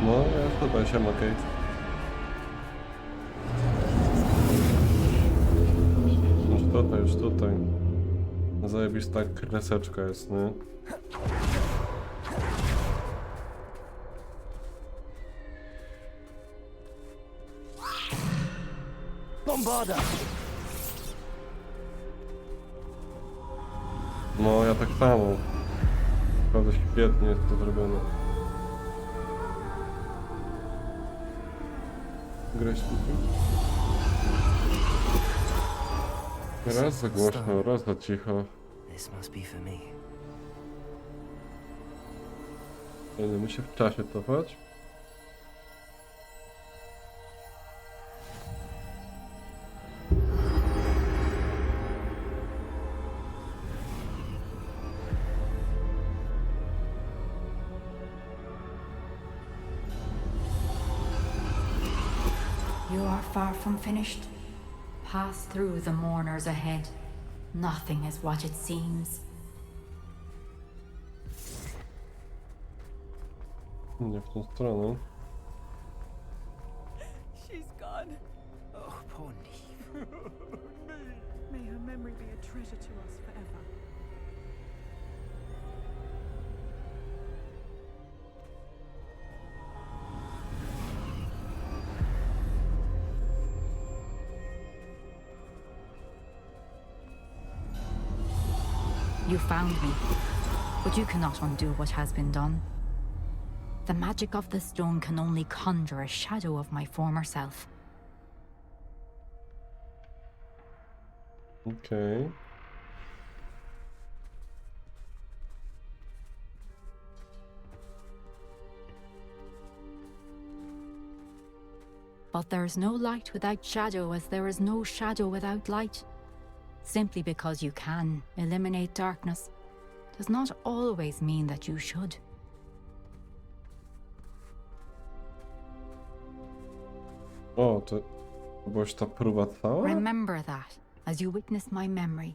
No, ja już tutaj siema, Kate. Już tutaj. Zajebista kreseczka jest, nie? Bombarda. No, ja tak samo. Naprawdę świetnie jest to zrobione. Grać tutaj. Raz za głośno, raz za cicho. This must be for me. Będziemy się w czasie cofać. You are far from finished. Pass through the mourners ahead. Nothing is what it seems. Nie w tą stronę. She's gone. Oh, poor Neve. May her memory be a treasure to us forever. You found me, but you cannot undo what has been done. The magic of the stone can only conjure a shadow of my former self. Okej. But there is no light without shadow, as there is no shadow without light. Simply because you can eliminate darkness does not always mean that you should. O, to była już ta próba cała? Remember that as you witness my memory.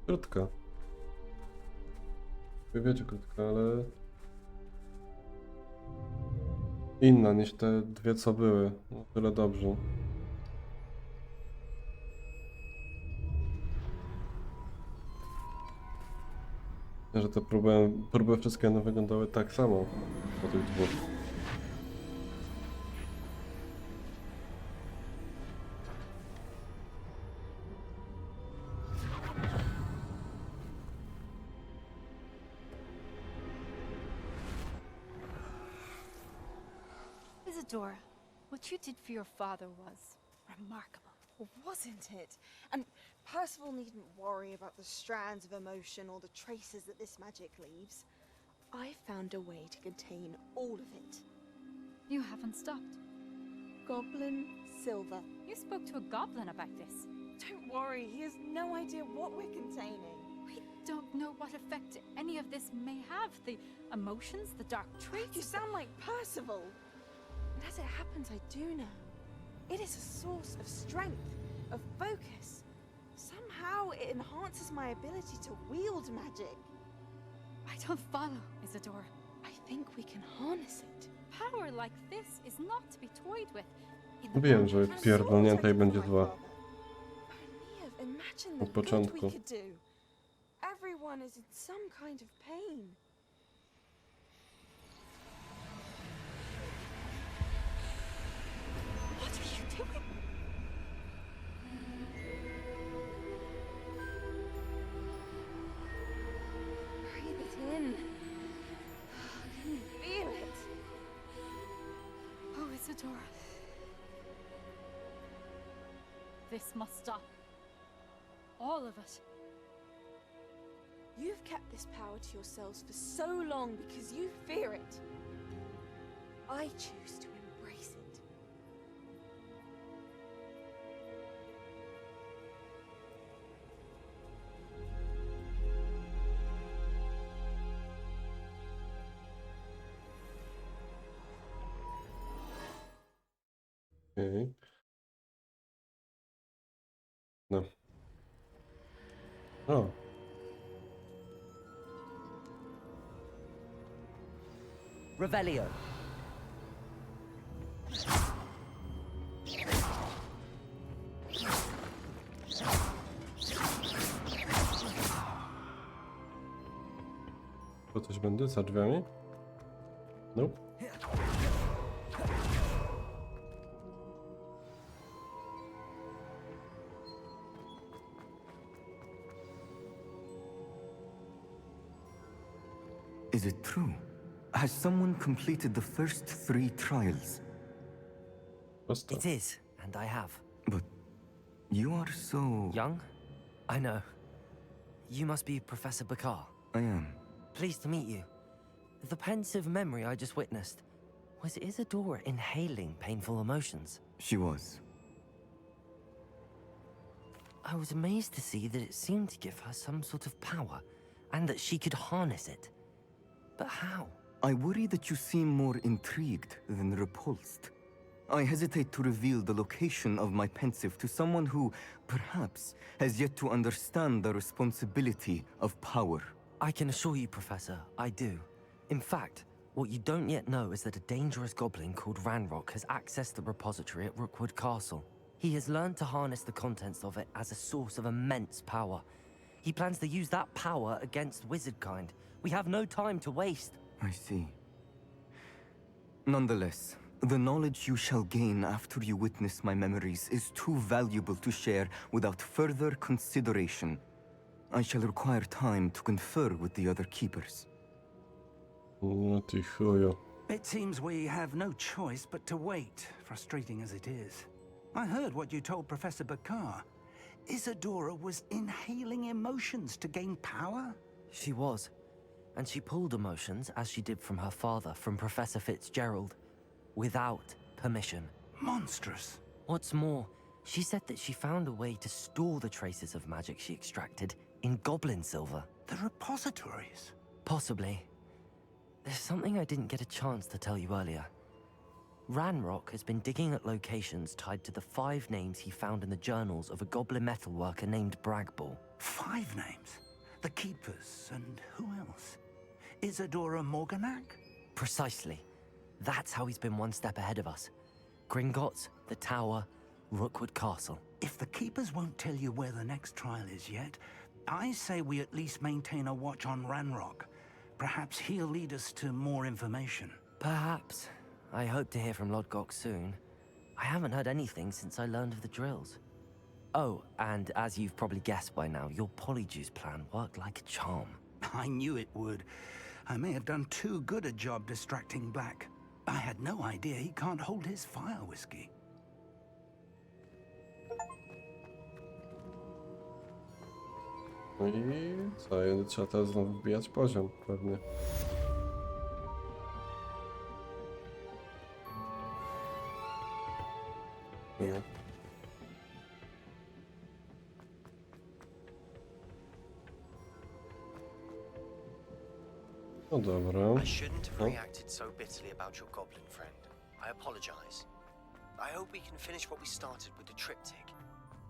Krótka. Wiecie, krótka, ale... inna niż te dwie, co były. No, tyle dobrze. Że te próby wszystkie one wyglądały tak samo po tych dwóch. Isadora, what you did for your father was remarkable. Well, wasn't it? And Percival needn't worry about the strands of emotion or the traces that this magic leaves. I found a way to contain all of it. You haven't stopped. Goblin Silver. You spoke to a goblin about this. Don't worry, he has no idea what we're containing. We don't know what effect any of this may have. The emotions, the dark traits. You sound like Percival. And as it happens, I do know. It is a source of strength, of focus. Somehow it enhances my ability to wield magic. I don't follow, Isadora. I think we can harness it. Power like this is not to be toyed with. Wiem, że pierdolnięta i będzie zła. Imagine Od the good początku. we could do. Everyone is in some kind of pain. What are you doing? Breathe it in. Can you feel it? Oh, Isadora. This must stop. All of it. You've kept this power to yourselves for so long because you fear it. I choose to embrace it. Okej. No. O. Revelio. To coś będzie za drzwiami? Nope. Is it true? Has someone completed the first 3 trials? It is, and I have. But you are so... Young? I know. You must be Professor Bakar. I am. Pleased to meet you. The pensive memory I just witnessed, was Isadora inhaling painful emotions? She was. I was amazed to see that it seemed to give her some sort of power, and that she could harness it. But how? I worry that you seem more intrigued than repulsed. I hesitate to reveal the location of my pensive to someone who, perhaps, has yet to understand the responsibility of power. I can assure you, Professor, I do. In fact, What you don't yet know is that a dangerous goblin called Ranrock has accessed the repository at Rookwood Castle. He has learned to harness the contents of it as a source of immense power. He plans to use that power against wizardkind. We have no time to waste. I see. Nonetheless, the knowledge you shall gain after you witness my memories is too valuable to share without further consideration. I shall require time to confer with the other keepers. No ty chuju. It seems we have no choice but to wait, frustrating as it is. I heard what you told Professor Bakar. Isadora was inhaling emotions to gain power? She was. And she pulled emotions, as she did from her father, from Professor Fitzgerald, without permission. Monstrous. What's more, she said that she found a way to store the traces of magic she extracted in goblin silver. The repositories? Possibly. There's something I didn't get a chance to tell you earlier. Ranrock has been digging at locations tied to the 5 names he found in the journals of a goblin metalworker named Bragball. 5 names? The Keepers, and who else? Isadora Morganac? Precisely. That's how he's been one step ahead of us. Gringotts, the Tower, Rookwood Castle. If the Keepers won't tell you where the next trial is yet, I say we at least maintain a watch on Ranrock. Perhaps he'll lead us to more information. Perhaps. I hope to hear from Lodgok soon. I haven't heard anything since I learned of the drills. Oh, and as you've probably guessed by now, your polyjuice plan worked like a charm. I knew it would. I may have done too good a job distracting Black. I had no idea he can't hold his fire whiskey. No i co, i trzeba teraz znowu wbijać poziom, pewnie. Nie. No dobra. I shouldn't have reacted so bitterly about your goblin friend. I apologize. I hope we can finish what we started with the triptych.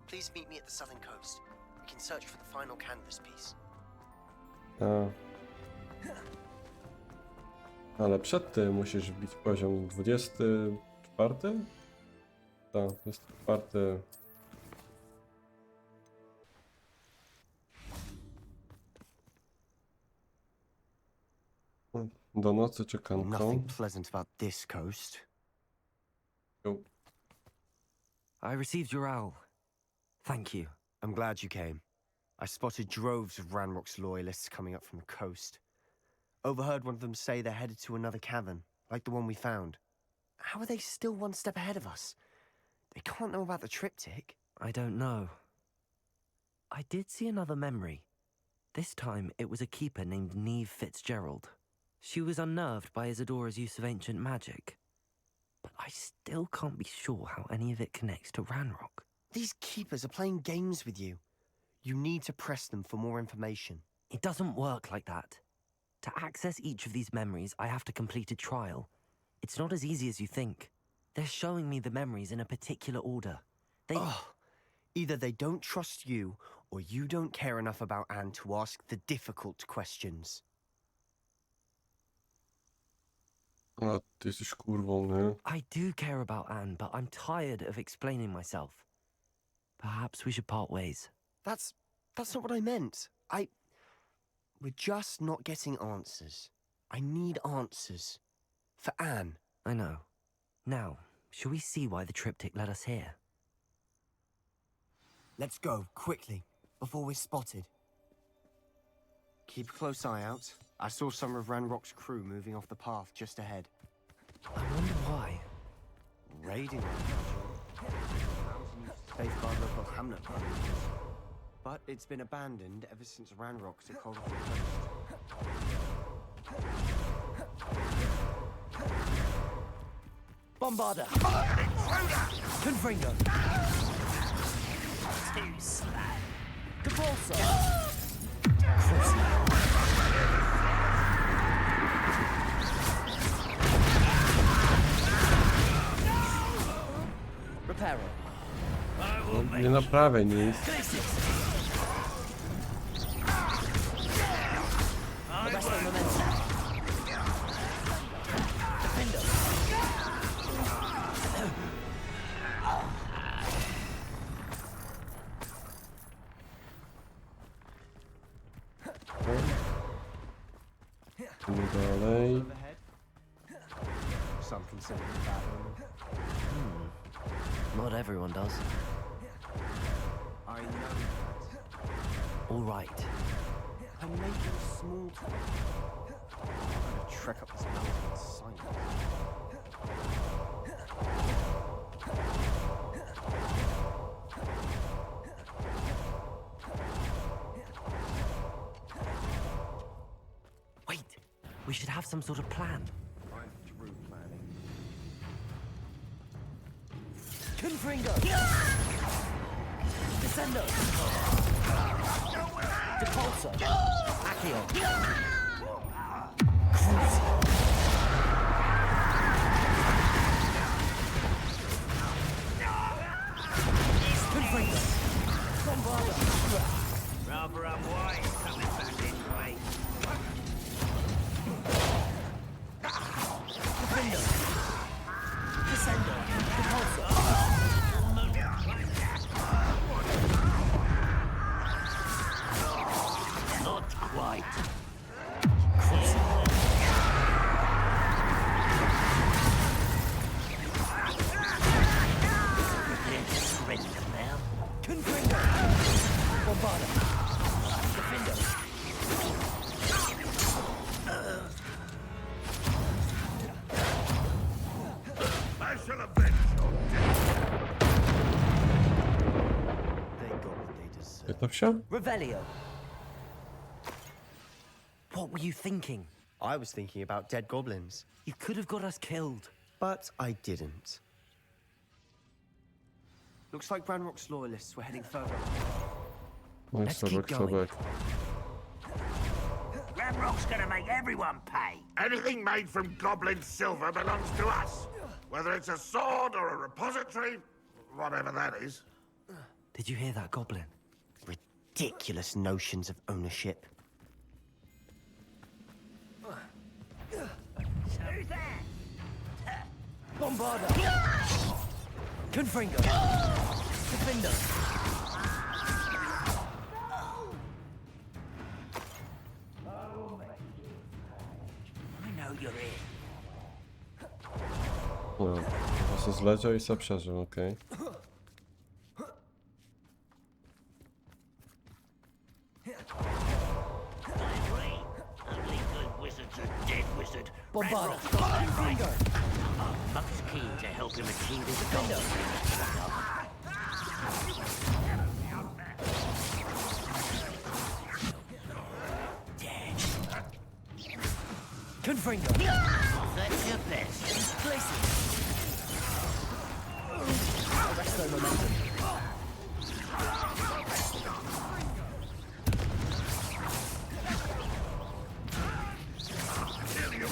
Please meet me at the southern coast. We can search for the final canvas piece. Ale przed tym musisz wbić poziom 24? Tak, 24. Do nocy czekanką. Nothing pleasant about this coast. I received your owl. Thank you. I'm glad you came. I spotted droves of Ranrock's loyalists coming up from the coast. Overheard one of them say they're headed to another cavern, like the one we found. How are they still one step ahead of us? They can't know about the triptych. I don't know. I did see another memory. This time it was a keeper named Neve Fitzgerald. She was unnerved by Isadora's use of ancient magic. But I still can't be sure how any of it connects to Ranrock. These keepers are playing games with you. You need to press them for more information. It doesn't work like that. To access each of these memories, I have to complete a trial. It's not as easy as you think. They're showing me the memories in a particular order. Either they don't trust you, or you don't care enough about Anne to ask the difficult questions. A ty jesteś kurwą, nie? I do care about Anne, but I'm tired of explaining myself. Perhaps we should part ways. That's not what I meant. We're just not getting answers. I need answers. For Anne. I know. Now, shall we see why the triptych led us here? Let's go, quickly, before we're spotted. Keep a close eye out. I saw some of Ranrock's crew moving off the path just ahead. I wonder why. Raiding safeguard local hamlet. But it's been abandoned ever since Ranrock took hold of the coast. Bombarder! Confringo! Too slow. Cabalsa! Reparo. No, nie naprawię nic. consider it a bad omen. Not everyone does. I know that. All right. I'm making small talk. I'm gonna trek up this mountain in silence. Wait, we should have some sort of plan. I'm through planning. Confringo! Descendo! Depulso! Accio! Confringo! Bombarda! Rather unwise coming back this way. Confringo! Descendo! Depulso! Not quite. Prepare to surrender now. Confringo! Bombarda! Defendo! I shall avenge your death. They got what they deserve. Najlepsza? Revelio! What were you thinking? I was thinking about dead goblins. You could have got us killed. But I didn't. Looks like Ranrock's loyalists were heading further. Nice, Sobek, Sobek. Ramrock's gonna make everyone pay. Anything made from goblin silver belongs to us. Whether it's a sword or a repository, whatever that is. Did you hear that, Goblin? Ridiculous notions of ownership. Who's that? Bombarda! Confringo! Defendo! I know you're here. No, po prostu zleciał i sobie przeżył, okej. I agree. Only good wizards are dead wizard. Bombarda! Confringo! Buck's keen to help him achieve his goals. Confringo! That's your best. Places! Arresto momentum.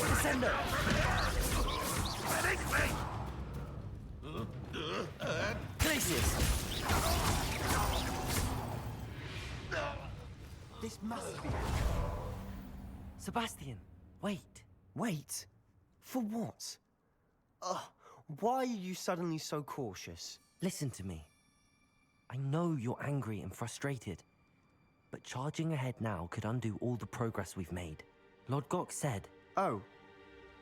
Descendo! Places! This must be... Sebastian, wait. Wait? For what? Why are you suddenly so cautious? Listen to me. I know you're angry and frustrated, but charging ahead now could undo all the progress we've made. Lord Gok said... Oh,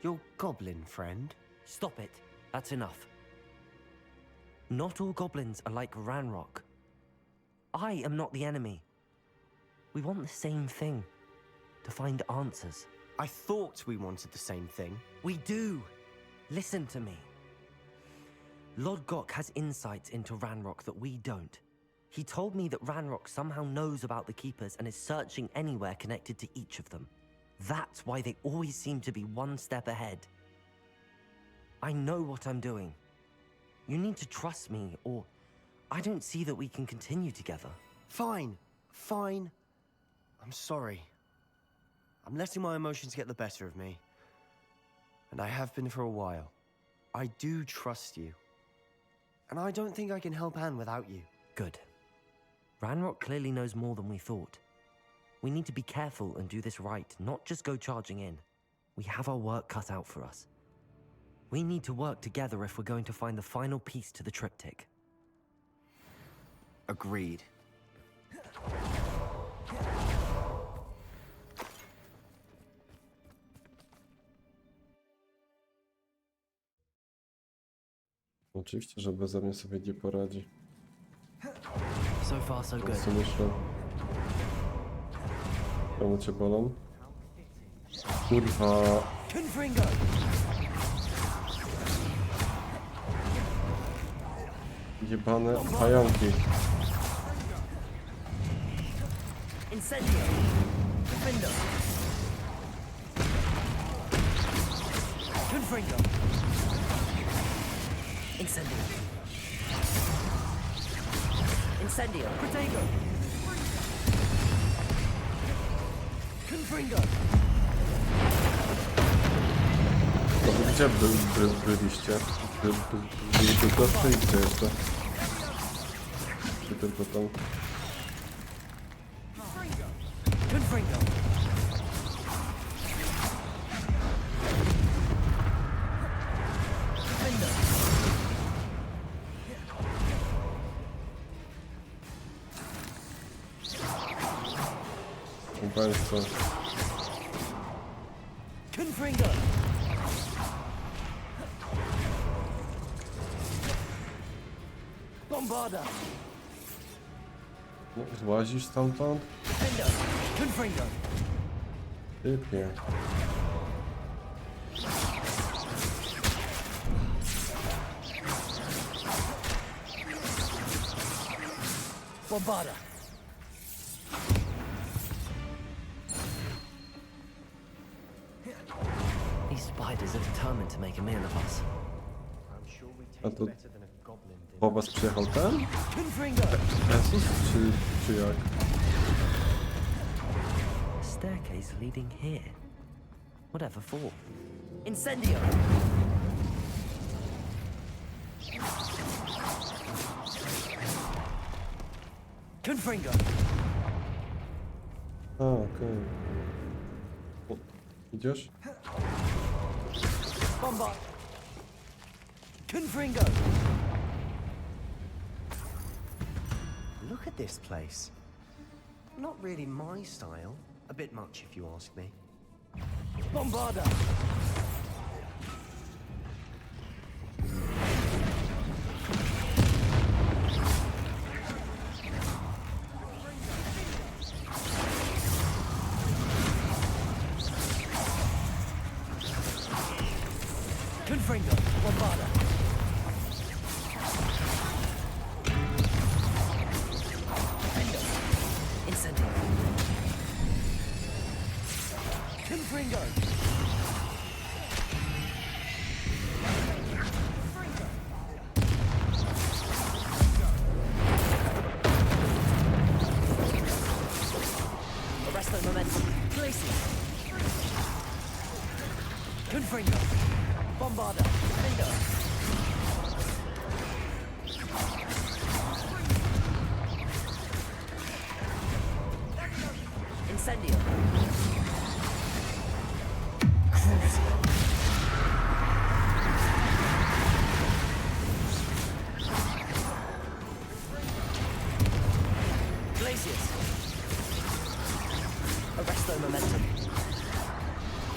your goblin friend? Stop it. That's enough. Not all goblins are like Ranrock. I am not the enemy. We want the same thing. To find answers. I thought we wanted the same thing. We do. Listen to me. Lord Gok has insights into Ranrock that we don't. He told me that Ranrock somehow knows about the Keepers and is searching anywhere connected to each of them. That's why they always seem to be one step ahead. I know what I'm doing. You need to trust me, or I don't see that we can continue together. Fine. Fine. I'm sorry. I'm letting my emotions get the better of me. And I have been for a while. I do trust you. And I don't think I can help Anne without you. Good. Ranrock clearly knows more than we thought. We need to be careful and do this right, not just go charging in. We have our work cut out for us. We need to work together if we're going to find the final piece to the triptych. Agreed. Oczywiście, że beze mnie sobie nie poradzi. So far, so good. Co myślę? Czemu cię bolą? Kurwa. Jebane pająki. Incendio. Defendo. Confringo. Incendio. Incendio. Protego. Confringo. No, gdzie byliście? Byli tylko w tej gdzie jeszcze? Czy tylko tam? Confringo. Defendo. Państwo. Confringo. Bombarda. No, złazisz stamtąd? Defendo. Confringo. Typie. Bombarda. These spiders are determined to make a meal of us. A to po was przyjechał ten? Confringo. Jezus, czy jak? Staircase leading here. Whatever for? Incendio. Confringo. A, okej. O, idziesz? Bombard. Confringo. Look at this place. Not really my style. A bit much, if you ask me. Bombarda. Confringo. Bombarda. Incendio. Confringo. Arrest the momentum. Glacier. Confringo. Bombarda. Defendo. Incendio. Glaciers. Arresto momentum.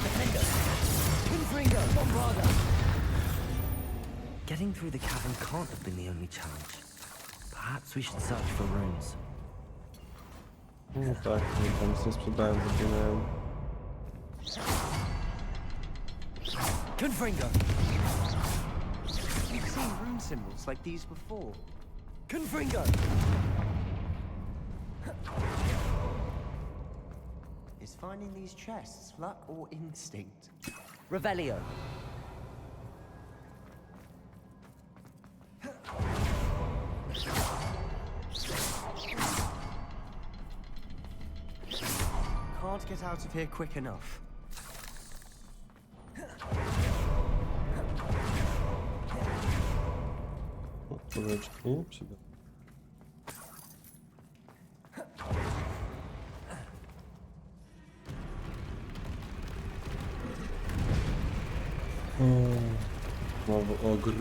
Defendo. Confringo. Bombarda. Getting through the cavern can't have been the only challenge. Perhaps we should search for runes. No tak, nie, tam nic nie sprzedałem, zapomniałem. Confringo. You've seen rune symbols like these before. Confringo. Is finding these chests luck or instinct? Revelio. Can't get out of here quick enough. Odpowiedźki, przyda. Znowu ogr.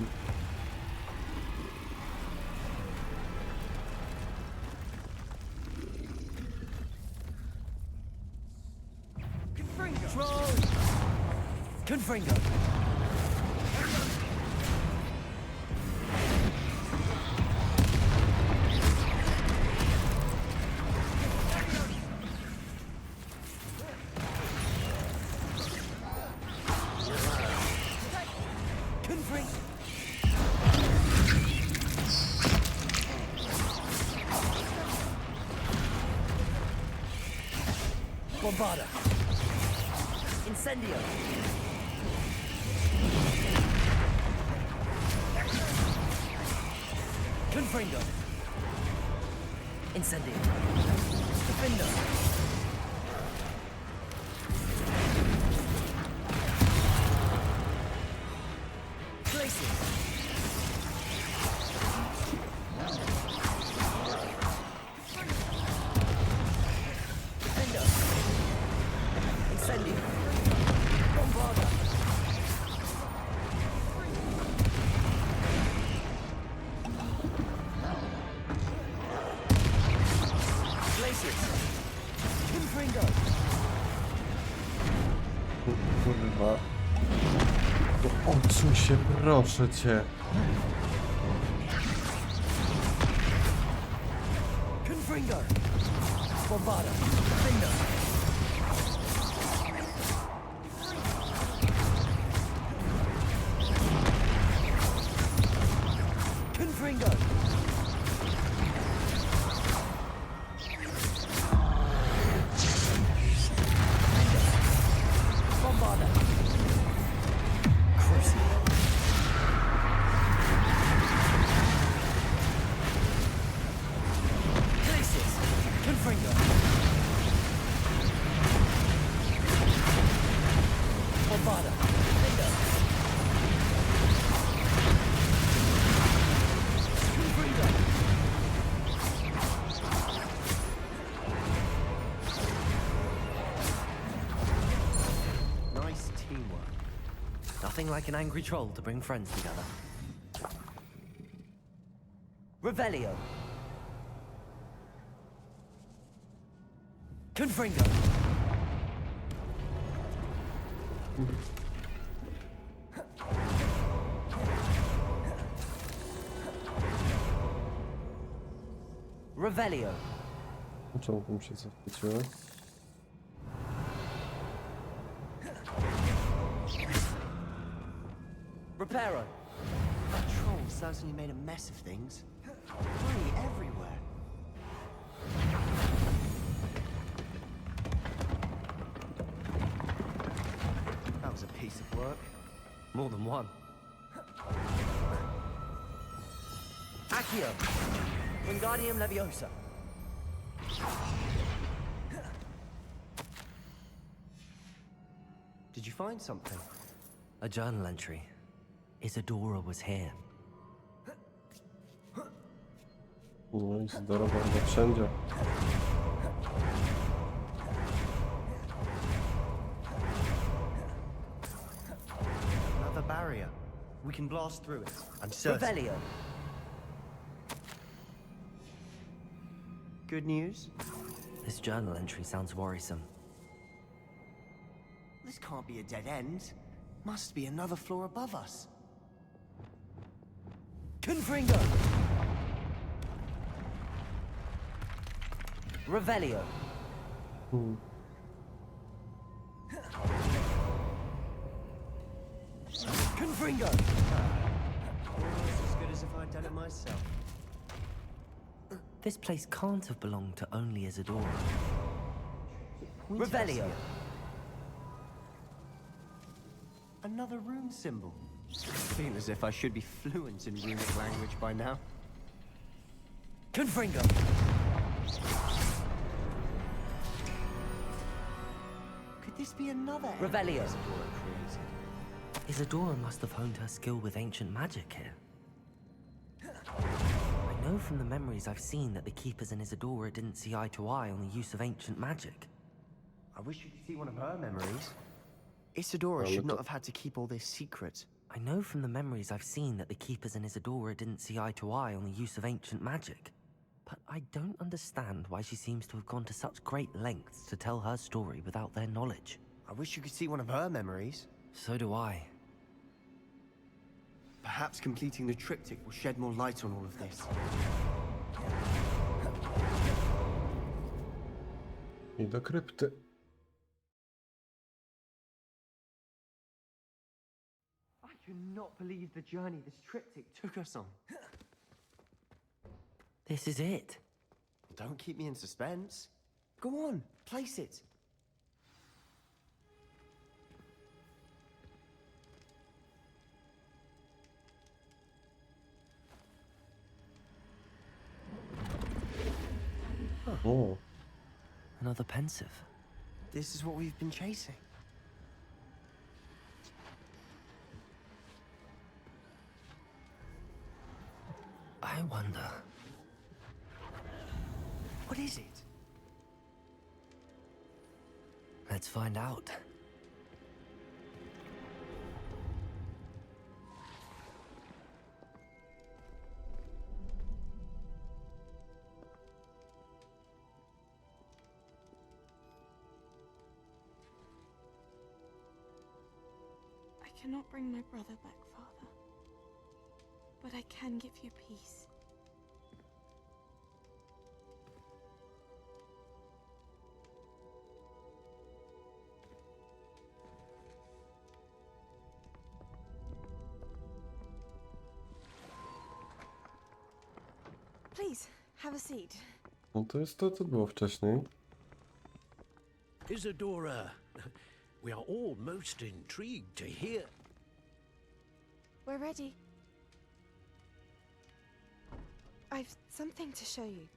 Confringo. Bombada. Incendio. Confringo. Incendio. Defendo. Glacius. Defendo. Incendio. Bombada. Kurwa. No odsuń się, proszę cię. Confringo. Bombada. Defendo. Confringo. Bombada. Crucible. Glacius. Confringo. Bombada. Defendo. Confringo. Nice teamwork. Nothing like an angry troll to bring friends together. Revelio. Confringo. Revelio. Czemu bym się zachwyciło? Reparo. That troll certainly made a mess of things. Debris everywhere. That was a piece of work. More than one. Accio. Wingardium Leviosa. Did you find something? A journal entry. Isadora was here. No i zdrowa wszędzie. Another barrier. We can blast through it. I'm certain. Revelio. Good news? This journal entry sounds worrisome. This can't be a dead end. Must be another floor above us. Confringo. Revelio. Confringo. Almost as good as if I'd done it myself. This place can't have belonged to only Isadora. Revelio. Revelio. Another rune symbol. Feel as if I should be fluent in runic language by now. Confringo. Could this be another Revelio. area Isadora created? Isadora must have honed her skill with ancient magic here. I know from the memories I've seen that the Keepers and Isadora didn't see eye to eye on the use of ancient magic. I wish you could see one of her memories. Isadora should not have had to keep all this secret. I know from the memories I've seen that the Keepers and Isadora didn't see eye to eye on the use of ancient magic. But I don't understand why she seems to have gone to such great lengths to tell her story without their knowledge. I wish you could see one of her memories. So do I. Perhaps completing the triptych will shed more light on all of this. I do krypty. cannot believe the journey this triptych took us on. This is it. Don't keep me in suspense. Go on, place it. Oh. Another pensive. This is what we've been chasing. I wonder. What is it? Let's find out. I cannot bring my brother back, Father. But I can give you peace. Please, have a seat. No to jest to, co było wcześniej. Isadora, we are all most intrigued to hear. We're ready. I've something to show you.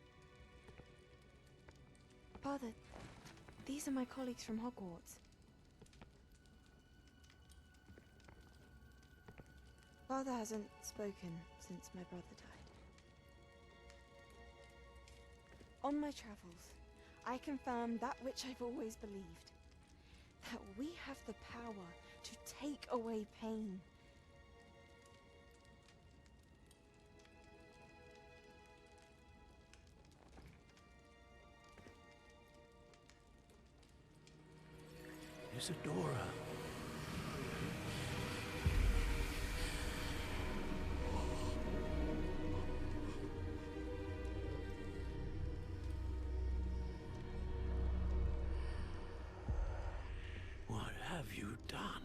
Father, these are my colleagues from Hogwarts. Father hasn't spoken since my brother died. On my travels, I confirmed that which I've always believed. That we have the power to take away pain. Isadora. What have you done?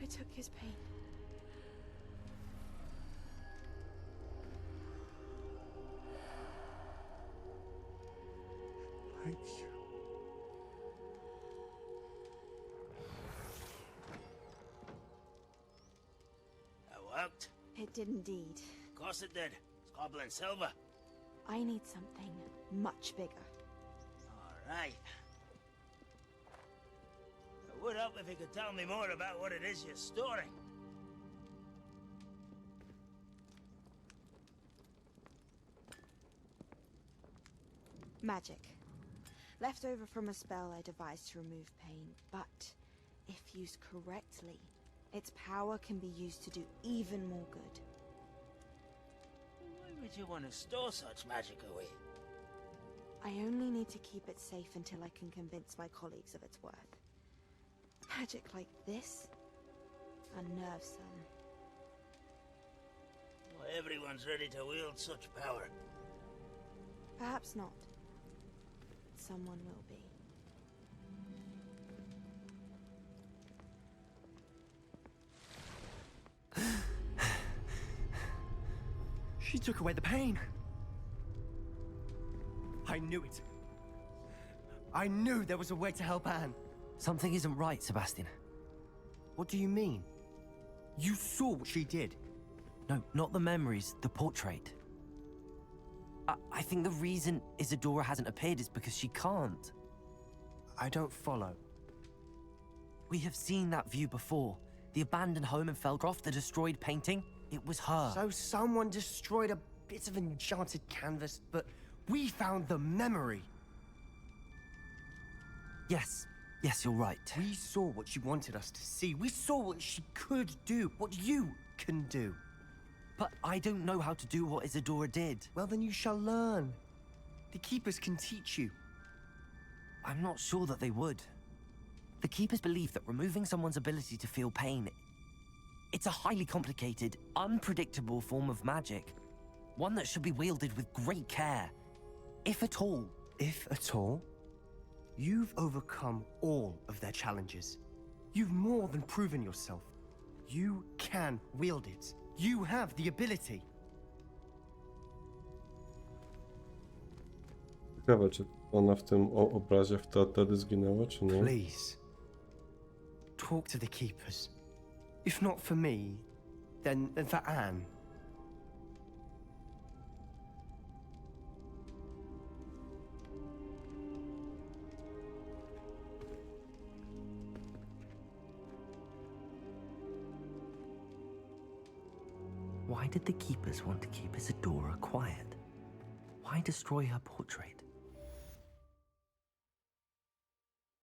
I took his pain. Thank you. Worked? It did indeed. Of course it did. It's goblin silver. I need something much bigger. All right. It would help if you could tell me more about what it is you're storing. Magic. Left over from a spell I devised to remove pain, but if used correctly, its power can be used to do even more good. Why would you want to store such magic away? I only need to keep it safe until I can convince my colleagues of its worth. Magic like this unnerves some. Well, everyone's ready to wield such power. Perhaps not. Someone will be. She took away the pain. I knew it. I knew there was a way to help Anne. Something isn't right, Sebastian. What do you mean? You saw what she did. No, not the memories, the portrait. I think the reason Isadora hasn't appeared is because she can't. I don't follow. We have seen that view before. The abandoned home in Feldcroft, the destroyed painting, it was her. So someone destroyed a bit of enchanted canvas, but we found the memory. Yes, you're right. We saw what she wanted us to see. We saw what she could do, what you can do. But I don't know how to do what Isadora did. Well, then you shall learn. The Keepers can teach you. I'm not sure that they would. The Keepers believe that removing someone's ability to feel pain, it's a highly complicated, unpredictable form of magic. One that should be wielded with great care. If at all. If at all? You've overcome all of their challenges. You've more than proven yourself. You can wield it. You have the ability. Ciekawe, czy ona w tym obrazie wtedy zginęła, czy nie? Please. Talk to the keepers. If not for me, then for Anne. Why did the keepers want to keep Isadora quiet? Why destroy her portrait?